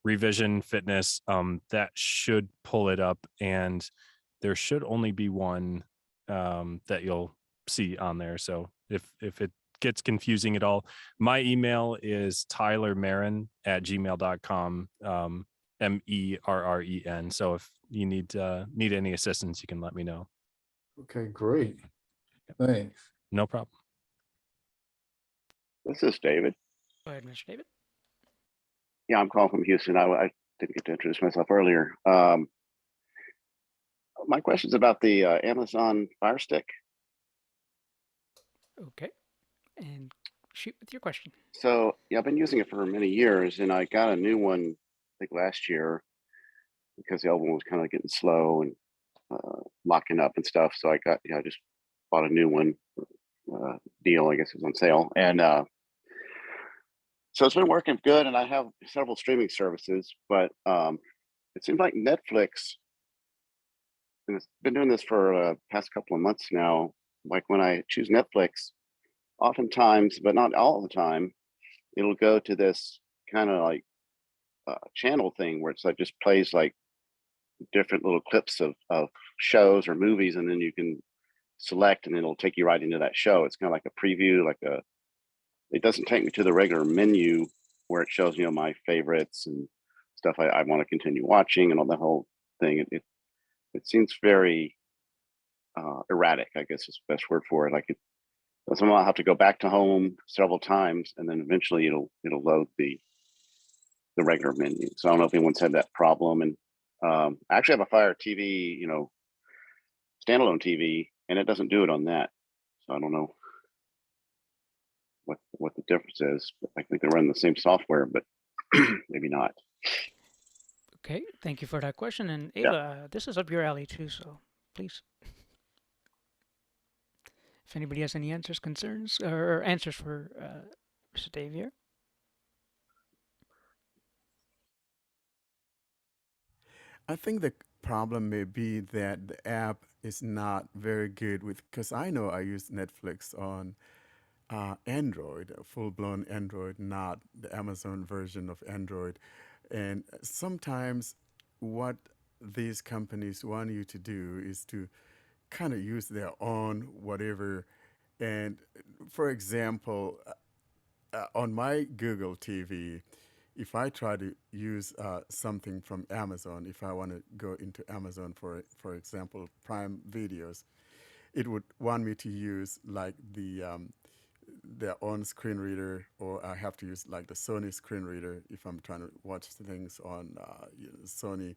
Revision Fitness. That should pull it up, and there should only be one that you'll see on there. So if it gets confusing at all, my email is tylermarin@gmail.com. MERREN. So if you need any assistance, you can let me know. Okay, great. Thanks. No problem. This is David. Go ahead, Mr. David. Yeah, I'm calling from Houston. I didn't get to introduce myself earlier. My question's about the Amazon Fire Stick. Okay. And shoot with your question. So yeah, I've been using it for many years, and I got a new one, I think last year, because the old one was kind of getting slow and locking up and stuff. So I just bought a new one deal. I guess it was on sale, and so it's been working good. And I have several streaming services, but it seems like Netflix, and it's been doing this for past couple of months now. Like when I choose Netflix, oftentimes, but not all the time, it'll go to this kind of like channel thing where it's like just plays like different little clips of shows or movies, and then you can select and it'll take you right into that show. It's kind of like a preview, it doesn't take me to the regular menu where it shows, my favorites and stuff I want to continue watching and all that whole thing. It seems very erratic, I guess is the best word for it. Somehow I'll have to go back to home several times, and then eventually it'll load the regular menu. So I don't know if anyone's had that problem. And I actually have a Fire TV, standalone TV, and it doesn't do it on that. So I don't know what the difference is. But I think they run the same software, but maybe not. Okay, thank you for that question. And Yeah. Ava, this is up your alley too, so please. If anybody has any answers, concerns, or answers for Mr. Dave here. I think the problem may be that the app is not very good with, because I know I use Netflix on Android, a full-blown Android, not the Amazon version of Android. And sometimes what these companies want you to do is to kind of use their own whatever. And for example, on my Google TV, if I try to use something from Amazon, if I want to go into Amazon for example, Prime Videos, it would want me to use like their own screen reader, or I have to use like the Sony screen reader if I'm trying to watch things on Sony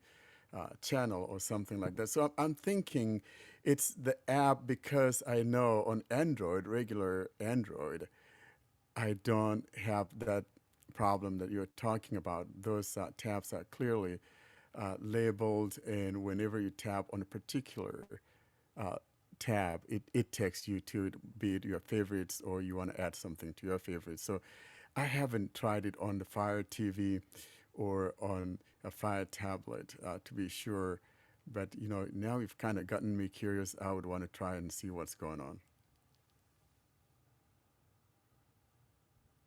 channel or something like that. So I'm thinking it's the app, because I know on Android, regular Android, I don't have that problem that you're talking about. Those tabs are clearly labeled, and whenever you tap on a particular uh, tab, it takes you to it, be it your favorites or you want to add something to your favorites. So I haven't tried it on the Fire TV or on a Fire tablet to be sure. But now you've kind of gotten me curious. I would want to try and see what's going on.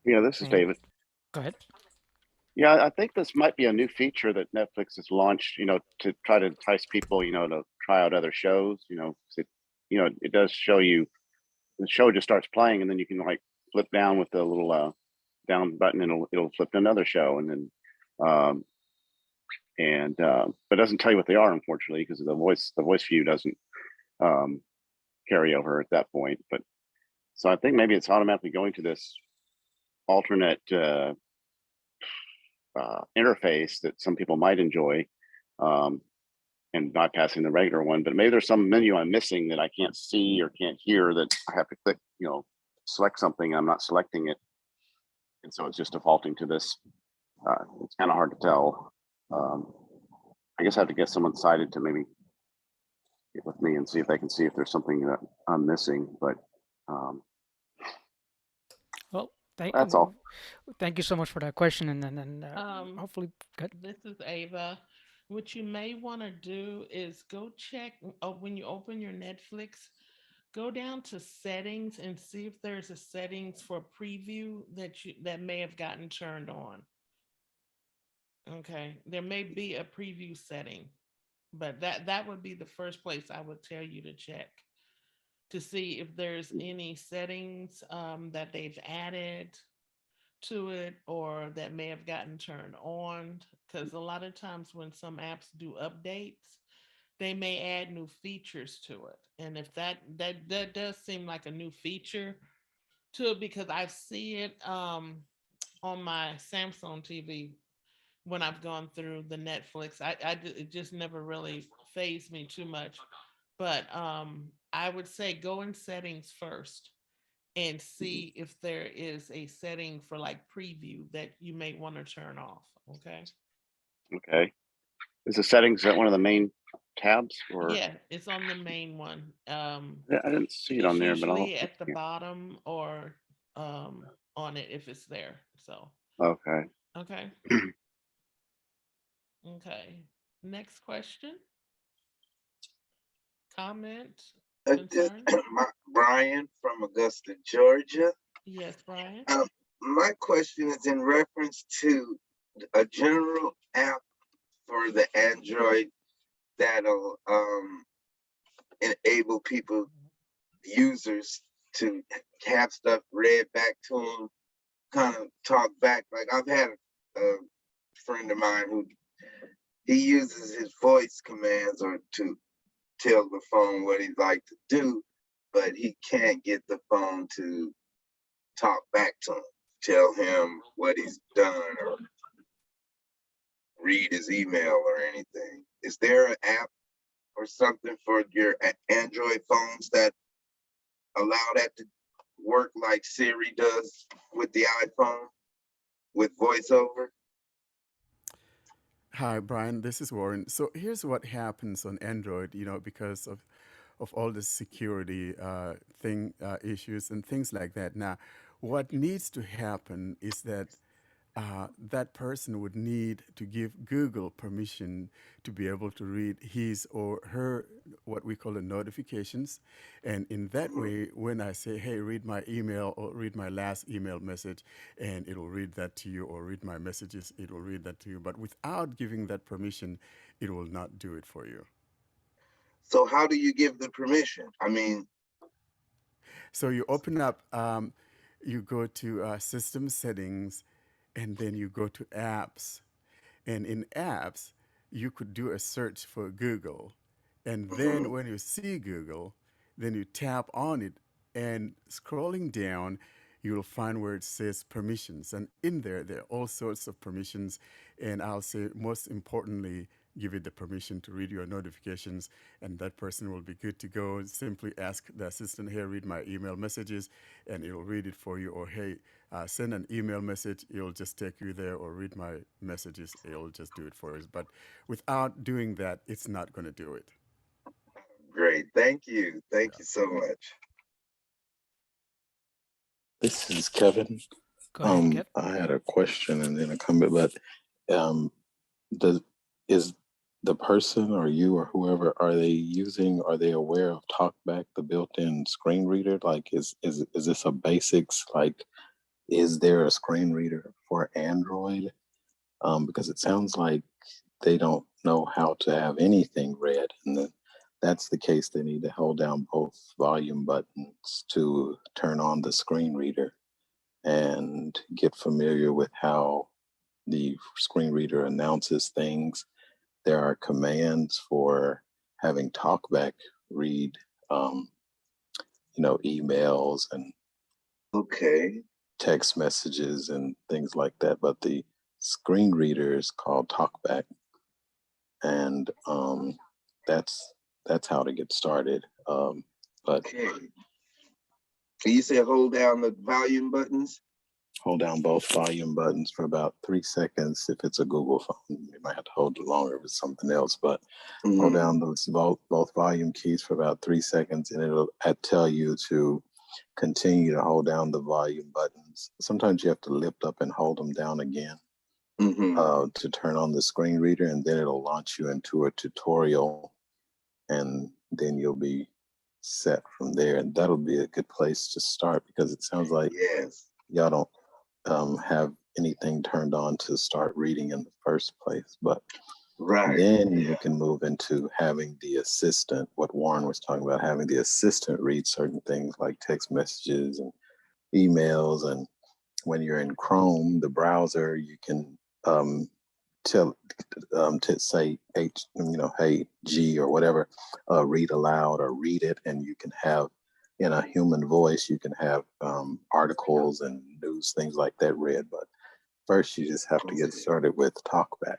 Yeah, this is David. Go ahead. Yeah, I think this might be a new feature that Netflix has launched, to try to entice people, to try out other shows, 'cause it does show you, the show just starts playing, and then you can like flip down with the little down button, and it'll flip to another show, and then but it doesn't tell you what they are, unfortunately, because the voice view doesn't carry over at that point. But so I think maybe it's automatically going to this alternate interface that some people might enjoy, and bypassing the regular one. But maybe there's some menu I'm missing that I can't see or can't hear, that I have to click, select something. I'm not selecting it, and so it's just defaulting to this. It's kind of hard to tell. I guess I have to get someone sighted to maybe get with me and see if they can see if there's something that I'm missing. But Well, that's all. Thank you so much for that question, and then hopefully, good. This is Ava. What you may want to do is go check when you open your Netflix, go down to settings and see if there's a settings for preview that may have gotten turned on. Okay, there may be a preview setting, but that would be the first place I would tell you to check. to see if there's any settings that they've added to it or that may have gotten turned on. Because a lot of times when some apps do updates, they may add new features to it. And if that does seem like a new feature to it, because I see it on my Samsung TV when I've gone through the Netflix. It just never really phased me too much. But I would say go in settings first and see if there is a setting for like preview that you may want to turn off. Okay. Okay. Is the settings at one of the main tabs or? Yeah, it's on the main one. Yeah, I didn't see it It's on there, but I'll. usually at the Yeah. bottom or on it if it's there. So Okay. okay. Okay. Next question. Comment. Concern. Brian from Augusta, Georgia. Yes, Brian. My question is in reference to a general app for the Android that'll enable people, users, to have stuff read back to them, kind of talk back. Like I've had a friend of mine who he uses his voice commands or to tell the phone what he'd like to do, but he can't get the phone to talk back to him, tell him what he's done or read his email or anything. Is there an app or something for your Android phones that allow that to work like Siri does with the iPhone with voiceover? Hi, Brian. This is Warren. So here's what happens on Android, because of all the security issues and things like that. Now, what needs to happen is that that person would need to give Google permission to be able to read his or her, what we call the notifications. And in that way, when I say, hey, read my email or read my last email message, and it'll read that to you, or read my messages, it will read that to you. But without giving that permission, it will not do it for you. So how do you give the permission? I mean, So you open up, you go to system settings, and then you go to apps. And in apps, you could do a search for Google. And then when you see Google, then you tap on it, and scrolling down, you'll find where it says permissions. And in there are all sorts of permissions. And I'll say, most importantly, give it the permission to read your notifications, and that person will be good to go. Simply ask the assistant, hey, read my email messages, and it'll read it for you. Or, hey, send an email message, it'll just take you there, or read my messages, it'll just do it for us. But without doing that, it's not going to do it. great. Thank you. Thank you so much. This is Kevin. Go ahead, Kev. I had a question and then a comment, but is the person or you or whoever, are they aware of TalkBack, the built-in screen reader? Like, is this a basics? Like, is there a screen reader for Android? Because it sounds like they don't know how to have anything read, and then that's the case. They need to hold down both volume buttons to turn on the screen reader and get familiar with how the screen reader announces things. There are commands for having TalkBack read, emails and text messages and things like that. But the screen reader is called TalkBack, and that's how to get started. But can you say hold down the volume buttons? Hold down both volume buttons for about 3 seconds. If it's a Google phone, you might have to hold it longer if it's something else, but hold down those both volume keys for about 3 seconds, and it'll tell you to continue to hold down the volume buttons. Sometimes you have to lift up and hold them down again to turn on the screen reader, and then it'll launch you into a tutorial, and then you'll be set from there. And that'll be a good place to start, because it sounds like y'all don't have anything turned on to start reading in the first place. But Right. Then you can move into having the assistant, what Warren was talking about, having the assistant read certain things like text messages and emails. And when you're in Chrome, the browser, you can tell to say hey G or whatever, read aloud or read it, and you can have in a human voice, you can have articles and news, things like that read. But first, you just have to get started with TalkBack.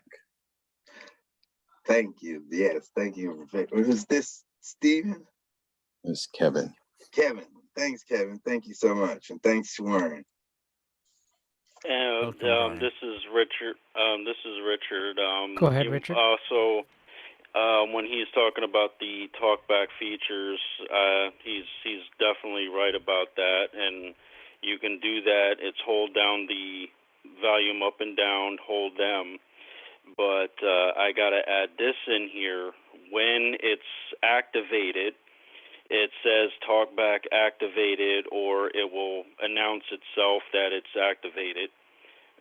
Thank you. Yes, thank you. Was this Stephen? It's Kevin. Kevin. Thanks, Kevin. Thank you so much. And thanks, Warren. And Welcome, Brian. this is Richard. Go ahead, Richard. So when he's talking about the talkback features, he's definitely right about that. And you can do that. It's hold down the volume up and down, hold them. But I got to add this in here. When it's activated, it says talkback activated, or it will announce itself that it's activated.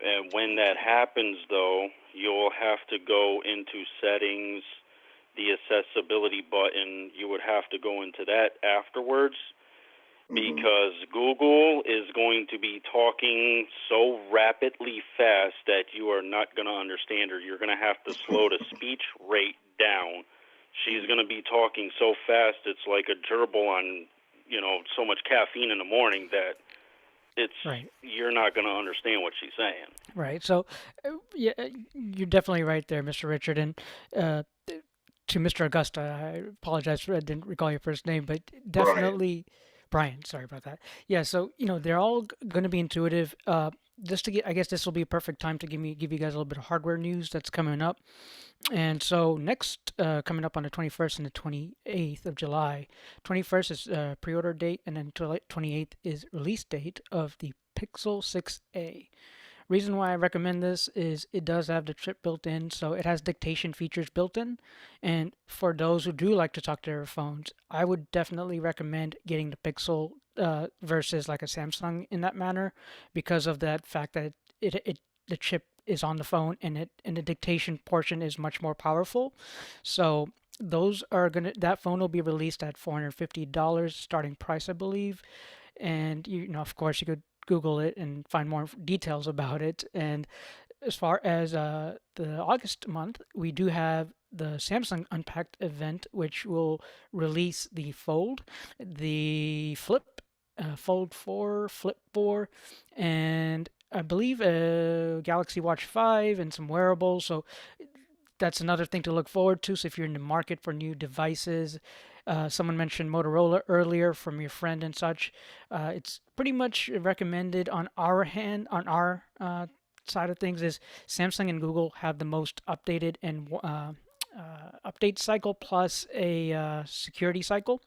And when that happens, though, you'll have to go into settings, the accessibility button. You would have to go into that afterwards, because Google is going to be talking so rapidly fast that you are not going to understand her. You're going to have to slow the speech rate down. She's going to be talking so fast, it's like a gerbil on, so much caffeine in the morning that you're not going to understand what she's saying. Right. So, yeah, you're definitely right there, Mr. Richard. And to Mr. Augusta, I apologize I didn't recall your first name, but definitely Brian. Sorry about that. Yeah. So they're all going to be intuitive. Just to get, I guess this will be a perfect time to give you guys a little bit of hardware news that's coming up. And so next, coming up on the 21st and the 28th of July, 21st is pre-order date, and then 28th is release date of the Pixel 6a. Reason why I recommend this is it does have the chip built in, so it has dictation features built in. And for those who do like to talk to their phones, I would definitely recommend getting the Pixel versus like a Samsung in that manner, because of that fact that the chip is on the phone, and the dictation portion is much more powerful. So that phone will be released at $450 starting price, I believe. And of course, you could Google it and find more details about it. And as far as the August month, we do have the Samsung Unpacked event, which will release the Fold, the Flip, Fold 4, Flip 4, and I believe a Galaxy Watch 5 and some wearables. So that's another thing to look forward to. So if you're in the market for new devices, someone mentioned Motorola earlier from your friend and such. It's pretty much recommended on our side of things. Is Samsung and Google have the most updated and update cycle plus a security cycle.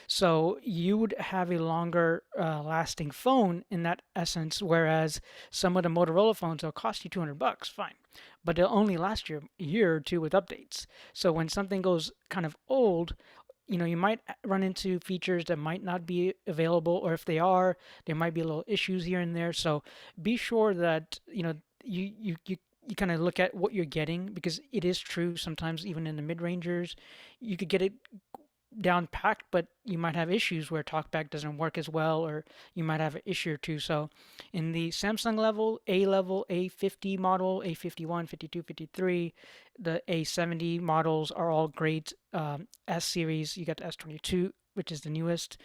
So you would have a longer lasting phone in that essence, whereas some of the Motorola phones will cost you $200, fine, but they'll only last you a year or two with updates. So when something goes kind of old, you might run into features that might not be available, or if they are, there might be little issues here and there. So be sure that you kind of look at what you're getting, because it is true sometimes even in the mid-rangers you could get it down packed, but you might have issues where TalkBack doesn't work as well, or you might have an issue or two. So in the Samsung level, A50 model, A51, 52, 53, the A70 models are all great. S series, you got the S22, which is the newest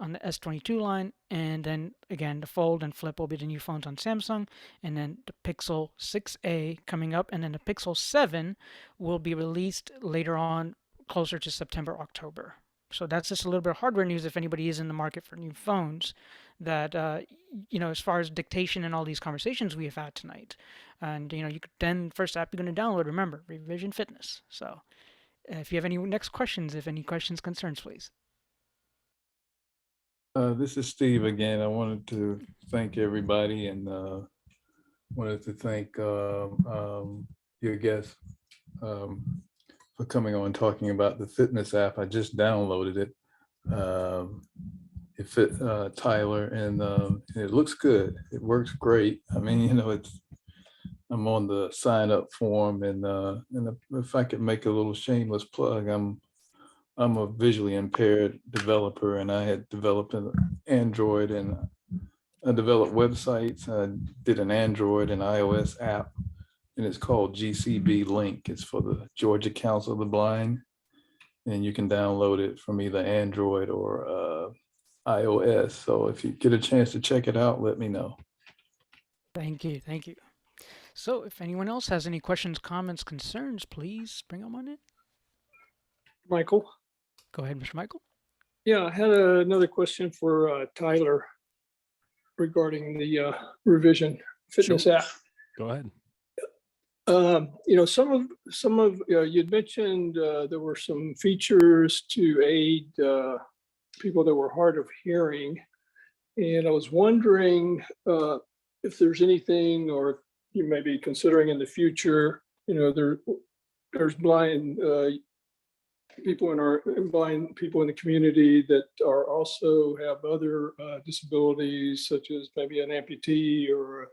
on the S22 line, and then again the Fold and Flip will be the new phones on Samsung, and then the Pixel 6a coming up, and then the Pixel 7 will be released later on, closer to September, October. So that's just a little bit of hardware news if anybody is in the market for new phones. That as far as dictation and all these conversations we have had tonight, and you could then first app you're going to download, remember, Revision Fitness. So if you have any next questions, concerns, please. This is Steve again. I wanted to thank everybody, and wanted to thank your guests for coming on talking about the fitness app. I just downloaded it. It fit Tyler, and it looks good. It works great. I mean, it's I'm on the sign up form, and if I could make a little shameless plug, I'm a visually impaired developer, and I had developed an Android, and I developed websites. I did an Android and iOS app, and it's called GCB Link. It's for the Georgia Council of the Blind, and you can download it from either Android or iOS. So if you get a chance to check it out, let me know. Thank you. Thank you. So, if anyone else has any questions, comments, concerns, please bring them on in. Michael? Go ahead, Mr. Michael. Yeah, I had another question for Tyler regarding the revision fitness app. Go ahead. Some of you'd mentioned there were some features to aid people that were hard of hearing, and I was wondering if there's anything, or you may be considering in the future. There's blind people blind people in the community that are also have other disabilities, such as maybe an amputee or a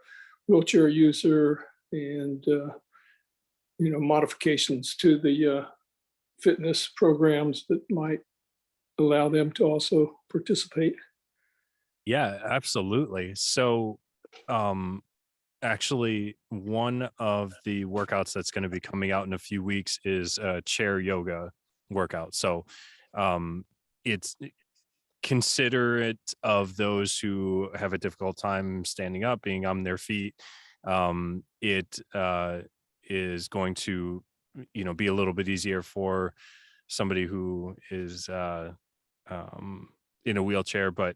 wheelchair user, and modifications to the fitness programs that might allow them to also participate. Yeah, absolutely. So, actually, one of the workouts that's going to be coming out in a few weeks is a chair yoga workout. So, it's considerate of those who have a difficult time standing up, being on their feet. It is going to, be a little bit easier for somebody who is in a wheelchair, but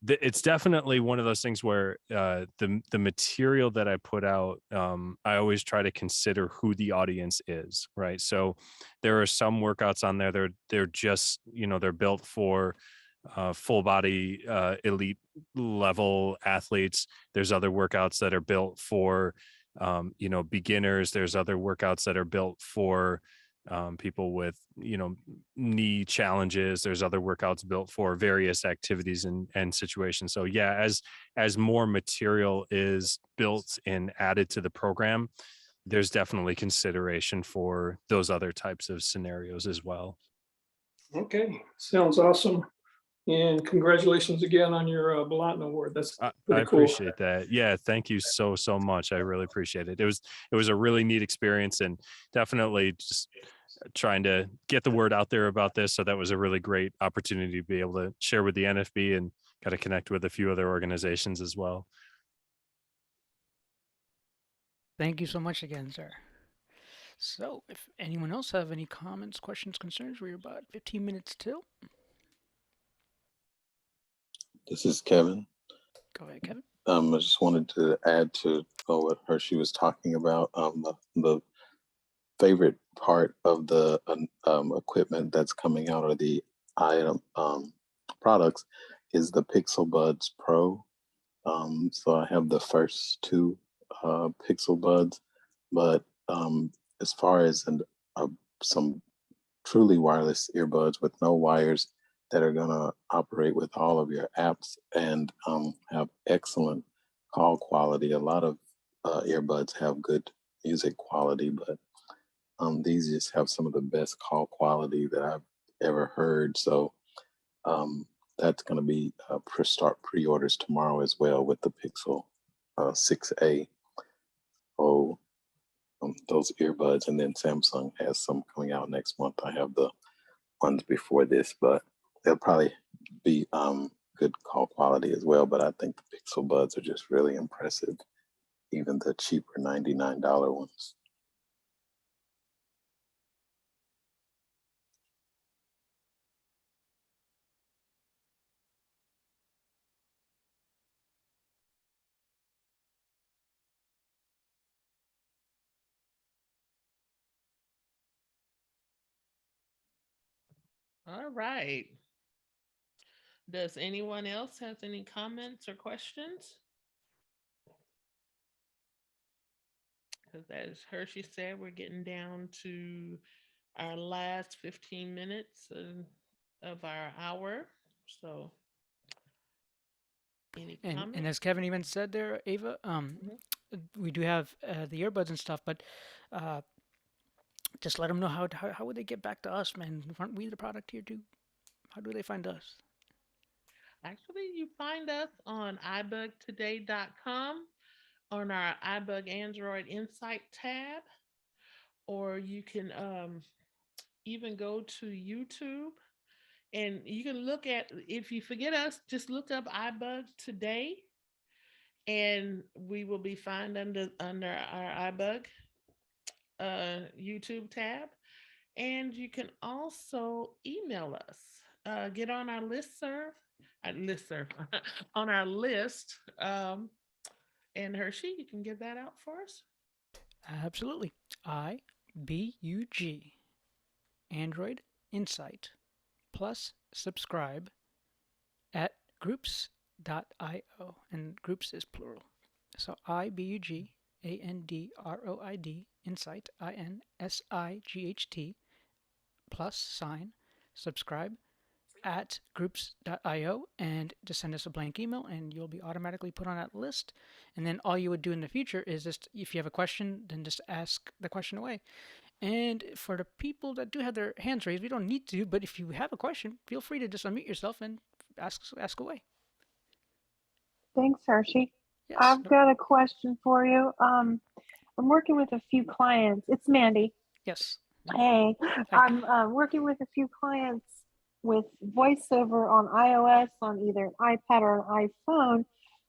it's definitely one of those things where the material that I put out, I always try to consider who the audience is, right? So there are some workouts on there, they're just, they're built for full body elite level athletes. There's other workouts that are built for beginners. There's other workouts that are built for people with knee challenges. There's other workouts built for various activities and situations. So yeah, as more material is built and added to the program, there's definitely consideration for those other types of scenarios as well. Okay, sounds awesome. And congratulations again on your Balaton Award. That's pretty I cool. appreciate that. Yeah, thank you so much. I really appreciate it. It was a really neat experience, and definitely just trying to get the word out there about this. So that was a really great opportunity to be able to share with the NFB and got to connect with a few other organizations as well. Thank you so much again, sir. So, if anyone else have any comments, questions, concerns, we're about 15 minutes till. This is Kevin. Go ahead, Kevin. I just wanted to add to what Hershey was talking about. The favorite part of the equipment that's coming out of the item products is the Pixel Buds Pro. So I have the first two Pixel Buds, but as far as some truly wireless earbuds with no wires that are going to operate with all of your apps and have excellent call quality. A lot of earbuds have good music quality, but these just have some of the best call quality that I've ever heard. So that's going to be start pre-orders tomorrow as well with the Pixel 6A. Oh, those earbuds, and then Samsung has some coming out next month. I have the ones before this, but they'll probably be good call quality as well. But I think the Pixel Buds are just really impressive, even the cheaper $99 ones. All right. Does anyone else have any comments or questions? Because as Hershey said, we're getting down to our last 15 minutes of our hour. So any comments? And as Kevin even said there, Ava, we do have the earbuds and stuff, but just let them know how would they get back to us, man? Aren't we the product here too? How do they find us? Actually, you find us on ibugtoday.com on our iBug Android Insight tab, or you can even go to YouTube and you can look at, if you forget us, just look up iBug Today and we will be found under our iBug YouTube tab. And you can also email us. Get on our listserv, on our list. And Hershey, you can get that out for us. Absolutely. iBUG, Android Insight, plus subscribe at groups.io, and groups is plural. So iBUG, ANDROID, Insight, INSIGHT, plus sign, subscribe at groups.io, and just send us a blank email and you'll be automatically put on that list. And then all you would do in the future is just, if you have a question, then just ask the question away. And for the people that do have their hands raised, we don't need to, but if you have a question, feel free to just unmute yourself and ask away. Thanks, Hershey. Yes. I've got a question for you. I'm working with a few clients. It's Mandy. Yes. Hey, I'm working with a few clients with voiceover on iOS, on either an iPad or an iPhone,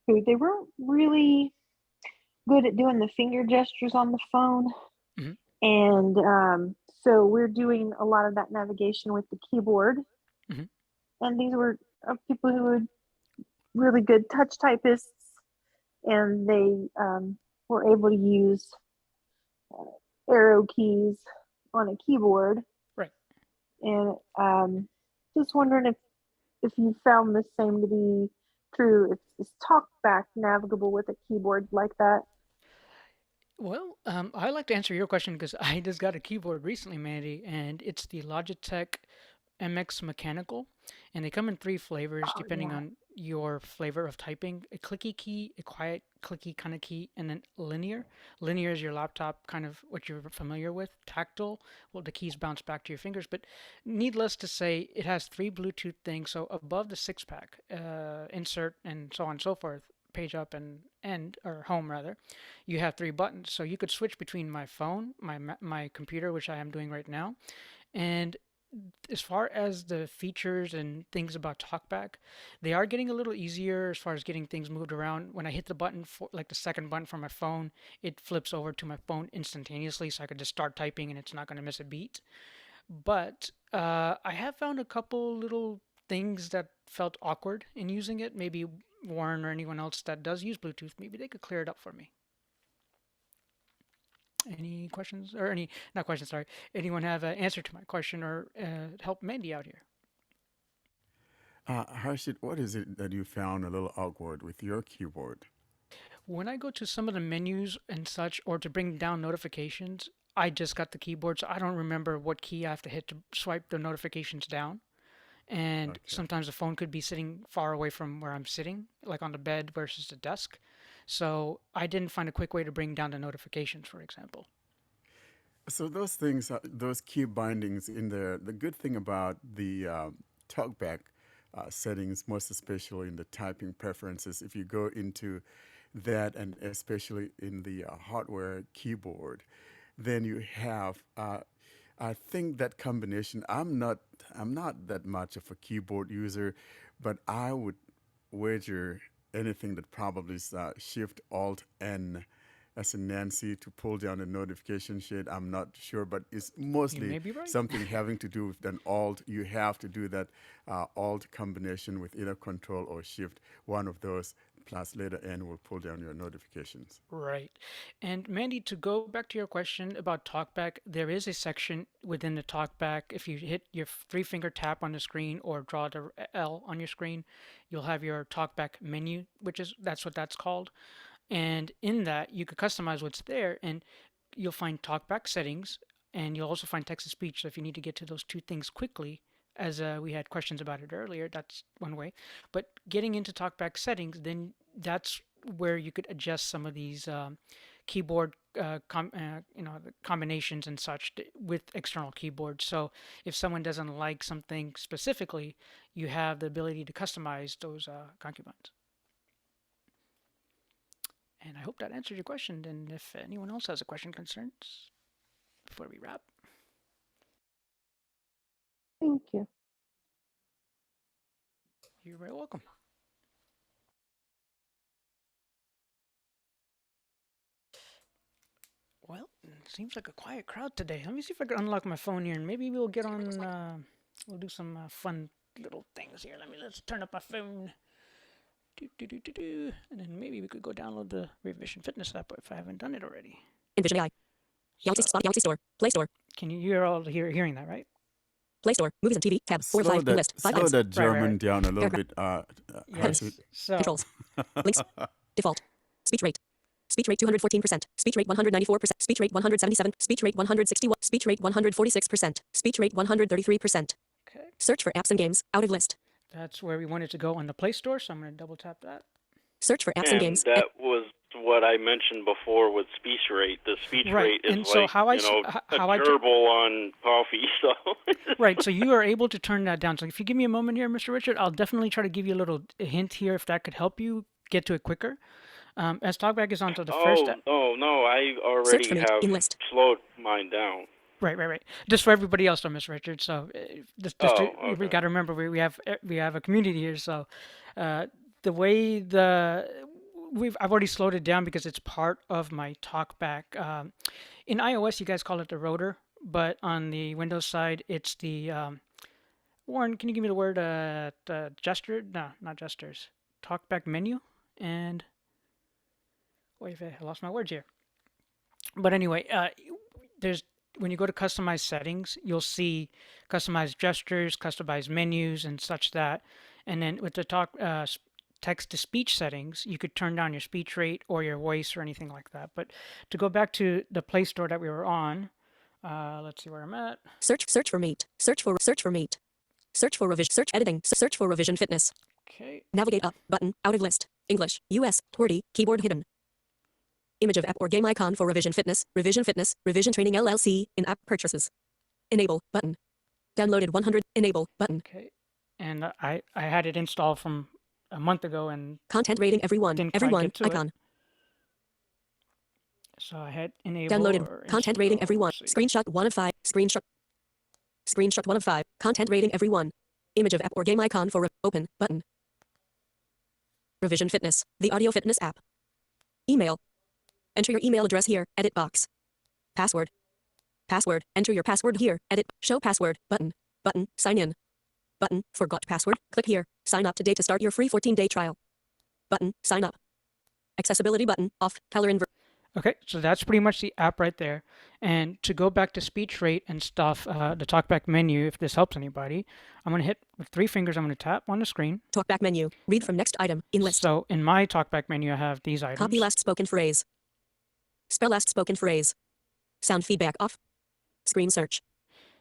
who they weren't really good at doing the finger gestures on the phone. Mhm. And so we're doing a lot of that navigation with the keyboard. Mhm. And these were people who were really good touch typists, and they were able to use arrow keys on a keyboard. Right. And just wondering if you found the same to be true. Is TalkBack navigable with a keyboard like that? Well, I like to answer your question because I just got a keyboard recently, Mandy, and it's the Logitech MX Mechanical, and they come in 3 flavors depending on your flavor of typing: a clicky key, a quiet clicky kind of key, and then linear. Linear is your laptop, kind of what you're familiar with. Tactile, well, the keys bounce back to your fingers. But needless to say, it has 3 Bluetooth things. So above the 6-pack, insert, and so on and so forth, page up and end, or home rather, you have 3 buttons. So you could switch between my phone, my computer, which I am doing right now, and as far as the features and things about TalkBack, they are getting a little easier as far as getting things moved around. When I hit the button for like the second button for my phone, it flips over to my phone instantaneously, so I could just start typing and it's not going to miss a beat. But I have found a couple little things that felt awkward in using it. Maybe Warren or anyone else that does use Bluetooth, maybe they could clear it up for me. Any questions, or any, not questions, sorry. Anyone have an answer to my question or help Mandy out here? Harshit, what is it that you found a little awkward with your keyboard? When I go to some of the menus and such, or to bring down notifications, I just got the keyboard, so I don't remember what key I have to hit to swipe the notifications down. And Okay. sometimes the phone could be sitting far away from where I'm sitting, like on the bed versus the desk. So I didn't find a quick way to bring down the notifications, for example. So those things, those key bindings in there, the good thing about the TalkBack settings, most especially in the typing preferences, if you go into that, and especially in the hardware keyboard, then you have, I think that combination, I'm not that much of a keyboard user, but I would wager anything that probably is Shift Alt N as in Nancy to pull down a notification shade. I'm not sure, but it's You mostly may be right. something having to do with an Alt. You have to do that Alt combination with either Control or Shift. One of those plus letter N will pull down your notifications. Right. And Mandy, to go back to your question about TalkBack, there is a section within the TalkBack. If you hit your 3-finger tap on the screen or draw the L on your screen, you'll have your TalkBack menu, that's what that's called. And in that, you could customize what's there, and you'll find TalkBack settings, and you'll also find text to speech. So if you need to get to those 2 things quickly, as we had questions about it earlier, that's one way. But getting into TalkBack settings, then that's where you could adjust some of these keyboard the combinations and such with external keyboards. So if someone doesn't like something specifically, you have the ability to customize those concubines. And I hope that answered your question. And if anyone else has a question, concerns before we wrap. Thank you. You're very welcome. Well, it seems like a quiet crowd today. Let me see if I can unlock my phone here, and maybe we'll get on. We'll do some fun little things here. Let's turn up my phone. And then maybe we could go download the Revision Fitness app if I haven't done it already. Envision AI. Galaxy Store. Play Store. Can you're all hearing that, right? Play Store. Movies and TV. Tab. 4 of 5. List. 5 Slow items. that German right. down a little Paragraph. bit. Yes. So Controls. Links. Default. Speech rate. Speech rate 214%. Speech rate 194%. Speech rate 177. Speech rate 161. Speech rate 146%. Speech rate 133%. Okay. Search for apps and games. Out of list. That's where we wanted to go on the Play Store, so I'm going to double tap that. Search for apps and games. That was what I mentioned before with speech rate. The speech Right. rate is And so like, how I you know, how a I gerbil on coffee. So Right, so you are able to turn that down. So if you give me a moment here, Mr. Richard, I'll definitely try to give you a little hint here if that could help you get to it quicker. As TalkBack is onto the first app. Oh, no, I Search for already me. have In list. slowed mine down. Right. Just for everybody else, though, Mr. Richard. So we okay. got to remember we have a community here. So the way I've already slowed it down because it's part of my TalkBack. In iOS, you guys call it the rotor, but on the Windows side, it's the Warren. Can you give me the word gesture? No, not gestures. TalkBack menu and wait, I lost my words here. But anyway, there's when you go to customize settings, you'll see customized gestures, customized menus, and such that. And then with the text to speech settings, you could turn down your speech rate or your voice or anything like that. But to go back to the Play Store that we were on, let's see where I'm at. Search for meat. Search for meat. Search for revision. Search editing. Search for revision fitness. Okay. Navigate up button. Out of list. English. US. QWERTY. Keyboard hidden. Image of app or game icon for revision fitness. Revision training LLC in app purchases. Enable button. Downloaded 100. Enable button. Okay. And I had it installed from a month ago and content rating everyone. Everyone icon. So I had enable. Downloaded content rating everyone. Screenshot 1 of 5. Screenshot 1 of 5. Content rating everyone. Image of app or game icon for open button. Revision fitness. The audio fitness app. Email. Enter your email address here. Edit box. Password. Password. Enter your password here. Edit. Show password. Button. Button. Sign in. Button. Forgot password. Click here. Sign up today to start your free 14-day trial. Button. Sign up. Accessibility button. Off. Color invert. Okay, so that's pretty much the app right there. And to go back to speech rate and stuff, the TalkBack menu, if this helps anybody, I'm going to hit with 3 fingers, I'm going to tap on the screen. TalkBack menu. Read from next item. In list. So in my TalkBack menu, I have these items. Copy last spoken phrase. Spell last spoken phrase. Sound feedback off. Screen search.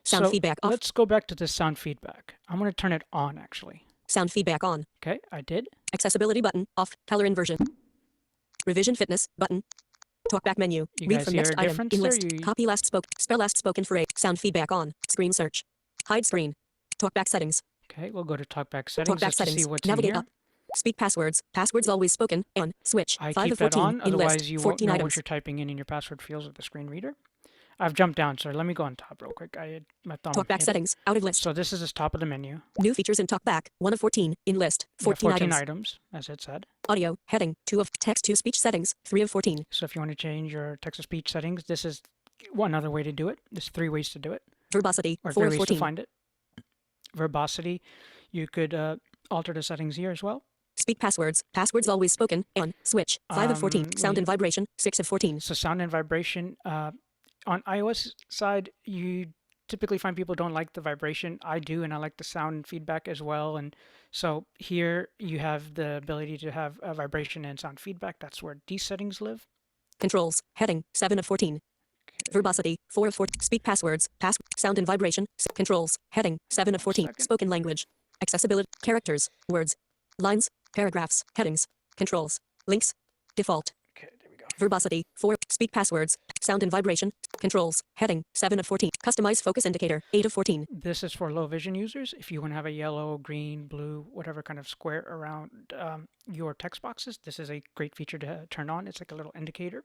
Sound feedback off. Let's go back to the sound feedback. I'm going to turn it on, actually. Sound feedback on. Okay, I did. Accessibility button. Off. Color inversion. Revision fitness button. TalkBack menu. Read from next item. In list. Copy last spoken. Spell last spoken phrase. Sound feedback on. Screen search. Hide screen. TalkBack settings. Okay, we'll go to TalkBack settings just to see what's Navigate in here. up. Speak passwords. Passwords always spoken. On. Switch. I 5 keep of 14. that on, In otherwise list. you 14 won't know items. what you're typing in your password fields with the screen reader. I've jumped down, so let me go on top real quick. I had my thumb. TalkBack settings. Out of list. So this is the top of the menu. New features in TalkBack. 1 of 14. In list. We have 14 items, as it said. Audio. Heading. 2 of text to speech settings. 3 of 14. So if you want to change your text-to-speech settings, this is one other way to do it. There's 3 ways to do it. Verbosity. Or 4 3 of ways 14. to find it. Verbosity. You could alter the settings here as well. Speak passwords. Passwords always spoken. On. Switch. 5 of 14. Sound and vibration. 6 of 14. So sound and vibration. On iOS side, you typically find people don't like the vibration. I do, and I like the sound feedback as well. And so here you have the ability to have a vibration and sound feedback. That's where these settings live. Controls. Heading. 7 of 14. Verbosity. 4 of 14. Speak passwords. Sound and vibration. Controls. Heading. 7 of 14. Spoken language. Accessibility. Characters. Words. Lines. Paragraphs. Headings. Controls. Links. Default. Okay, there we go. Verbosity. 4. Speak passwords. Sound and vibration. Controls. Heading. 7 of 14. Customize focus indicator. 8 of 14. This is for low vision users. If you want to have a yellow, green, blue, whatever kind of square around your text boxes, this is a great feature to turn on. It's like a little indicator.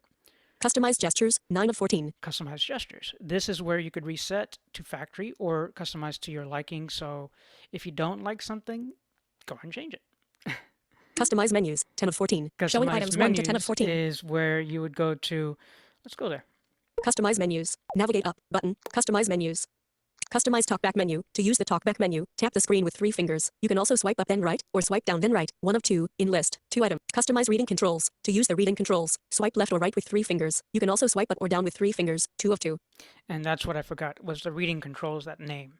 Customize gestures. 9 of 14. Customize gestures. This is where you could reset to factory or customize to your liking. So if you don't like something, go ahead and change it. Customize menus. 10 of 14. Showing Customize items 1 to 10 of menus 14. is where you would go to, let's go there. Customize menus. Navigate up button. Customize menus. Customize talkback menu. To use the talkback menu, tap the screen with 3 fingers. You can also swipe up then right, or swipe down then right. 1 of 2. In list. 2 item. Customize reading controls. To use the reading controls, swipe left or right with 3 fingers. You can also swipe up or down with 3 fingers. 2 of 2. And that's what I forgot, was the reading controls, that name.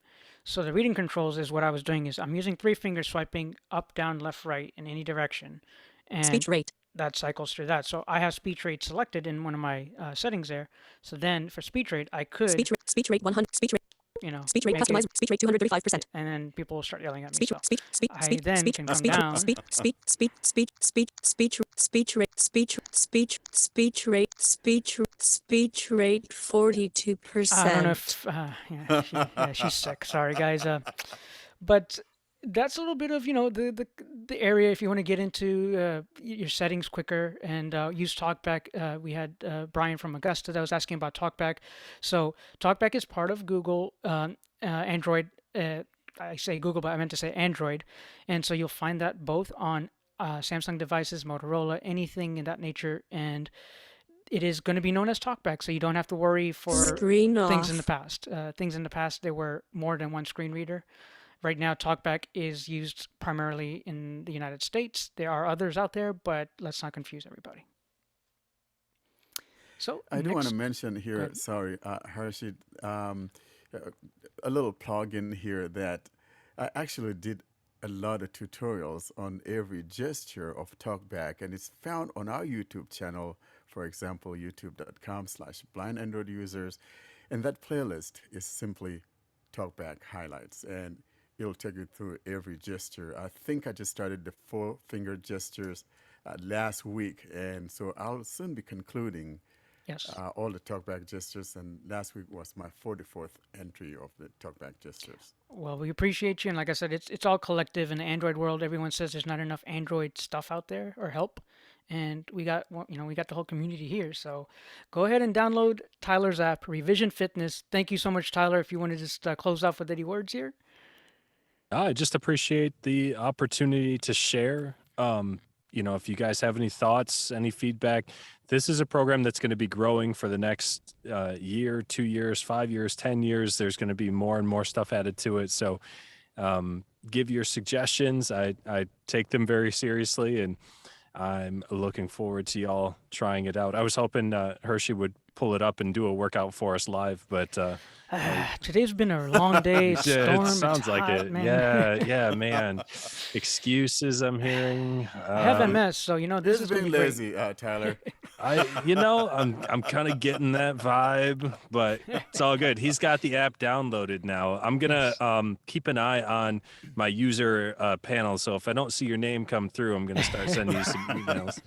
So the reading controls is what I was doing is I'm using 3 fingers swiping up, down, left, right in any direction. And Speech rate. that cycles through that. So I have speech rate selected in one of my settings there. So then for speech rate, I could, speech rate 100. Speech rate. you know, Speech rate make customize. it, Speech rate 235%. and then people will start yelling at me. Speech So speech speech I speech then speech can come speech down. speech speech speech speech speech speech rate speech rate speech rate 42%. I don't know if she's sick. Sorry, guys. But that's a little bit of the area if you want to get into your settings quicker and use TalkBack. We had Brian from Augusta that was asking about TalkBack. So TalkBack is part of Google Android. I say Google, but I meant to say Android. And so you'll find that both on Samsung devices, Motorola, anything in that nature, and it is going to be known as TalkBack, so you don't have to worry for Screen things in off. the past. Things in the past, there were more than one screen reader. Right now, TalkBack is used primarily in the United States. There are others out there, but let's not confuse everybody. So I do want to next, mention go here, ahead. sorry, Harshid, a little plug in here that I actually did a lot of tutorials on every gesture of TalkBack, and it's found on our YouTube channel, for example, youtube.com/blind Android users. And that playlist is simply TalkBack highlights, and it'll take you through every gesture. I think I just started the 4-finger gestures last week, and so I'll soon be concluding Yes. all the talkback gestures, and last week was my 44th entry of the talkback gestures. Well, we appreciate you, and like I said, it's all collective in the Android world. Everyone says there's not enough Android stuff out there or help, and we got we got the whole community here. So go ahead and download Tyler's app, Revision Fitness. Thank you so much, Tyler. If you want to just close off with any words here. I just appreciate the opportunity to share. If you guys have any thoughts, any feedback, this is a program that's going to be growing for the next year, 2 years, 5 years, 10 years. There's going to be more and more stuff added to it. So give your suggestions. I take them very seriously, and I'm looking forward to y'all trying it out. I was hoping Hershey would pull it up and do a workout for us live, but today's been a long day. It's yeah, storm. it sounds it's like hot, it. man. Yeah, man. Excuses I'm hearing. I have MS, so this He's is gonna being be great. lazy, Tyler. I'm kind of getting that vibe, but it's all good. He's got the app downloaded now. I'm gonna keep an eye on my user panel, so if I don't see your name come through, I'm gonna start sending you some emails.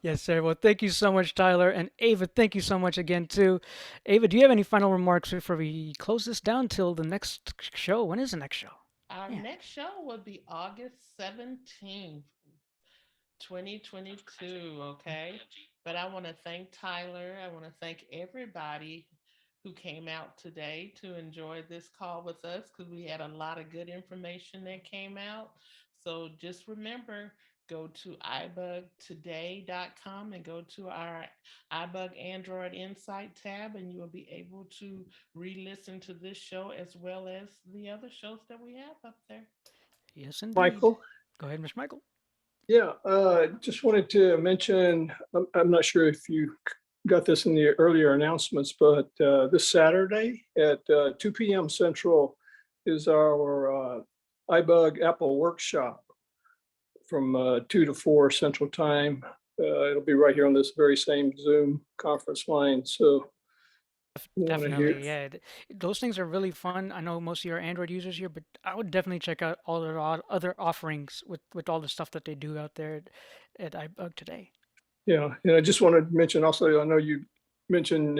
Yes, sir. Well, thank you so much, Tyler. And Ava, thank you so much again, too. Ava, do you have any final remarks before we close this down till the next show? When is the next show? Our next show will be August 17th, 2022. Okay. But I want to thank Tyler. I want to thank everybody who came out today to enjoy this call with us, because we had a lot of good information that came out. So just remember, go to ibugtoday.com and go to our iBug Android Insight tab, and you will be able to re-listen to this show as well as the other shows that we have up there. Yes, indeed. Michael? Go ahead, Mr. Michael. Yeah, just wanted to mention, I'm not sure if you got this in the earlier announcements, but this Saturday at 2 p.m. Central is our iBug Apple workshop from 2 to 4 Central Time. It'll be right here on this very same Zoom conference line. So Definitely, yeah. Those things are really fun. I know most of your Android users here, but I would definitely check out all their other offerings with all the stuff that they do out there at iBug today. Yeah, and I just wanted to mention also, I know you mentioned,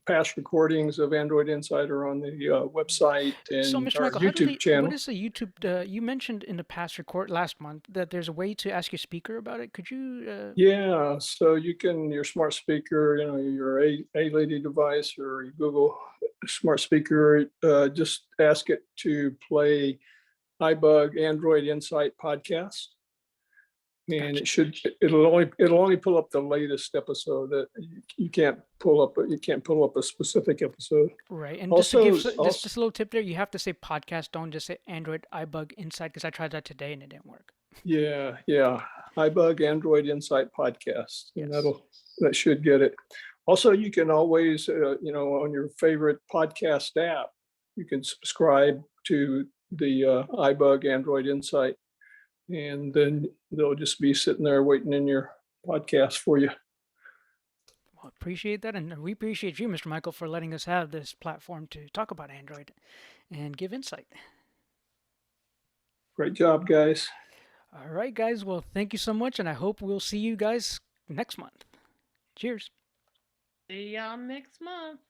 past recordings of Android Insider on the website So, and Mr. our Michael, how do YouTube they? What channel. is the YouTube? You mentioned in the past record last month that there's a way to ask your speaker about it. Could you? Yeah, so you can, your smart speaker, your A-Lady device or your Google smart speaker, just ask it to play iBUG Android Insight podcast. And it'll only pull up the latest episode. That you can't pull up a specific episode. Right, and Also, just a little tip there. You have to say podcast. Don't just say Android iBug Insight because I tried that today and it didn't work. yeah, iBUG Android Insight podcast, and Yes. that should get it. Also, you can always, on your favorite podcast app, you can subscribe to the iBUG Android Insight, and then they'll just be sitting there waiting in your podcast for you. Well, appreciate that, and we appreciate you, Mr. Michael, for letting us have this platform to talk about Android and give insight. Great job, guys. All right, guys. Well, thank you so much, and I hope we'll see you guys next month. Cheers. See y'all next month.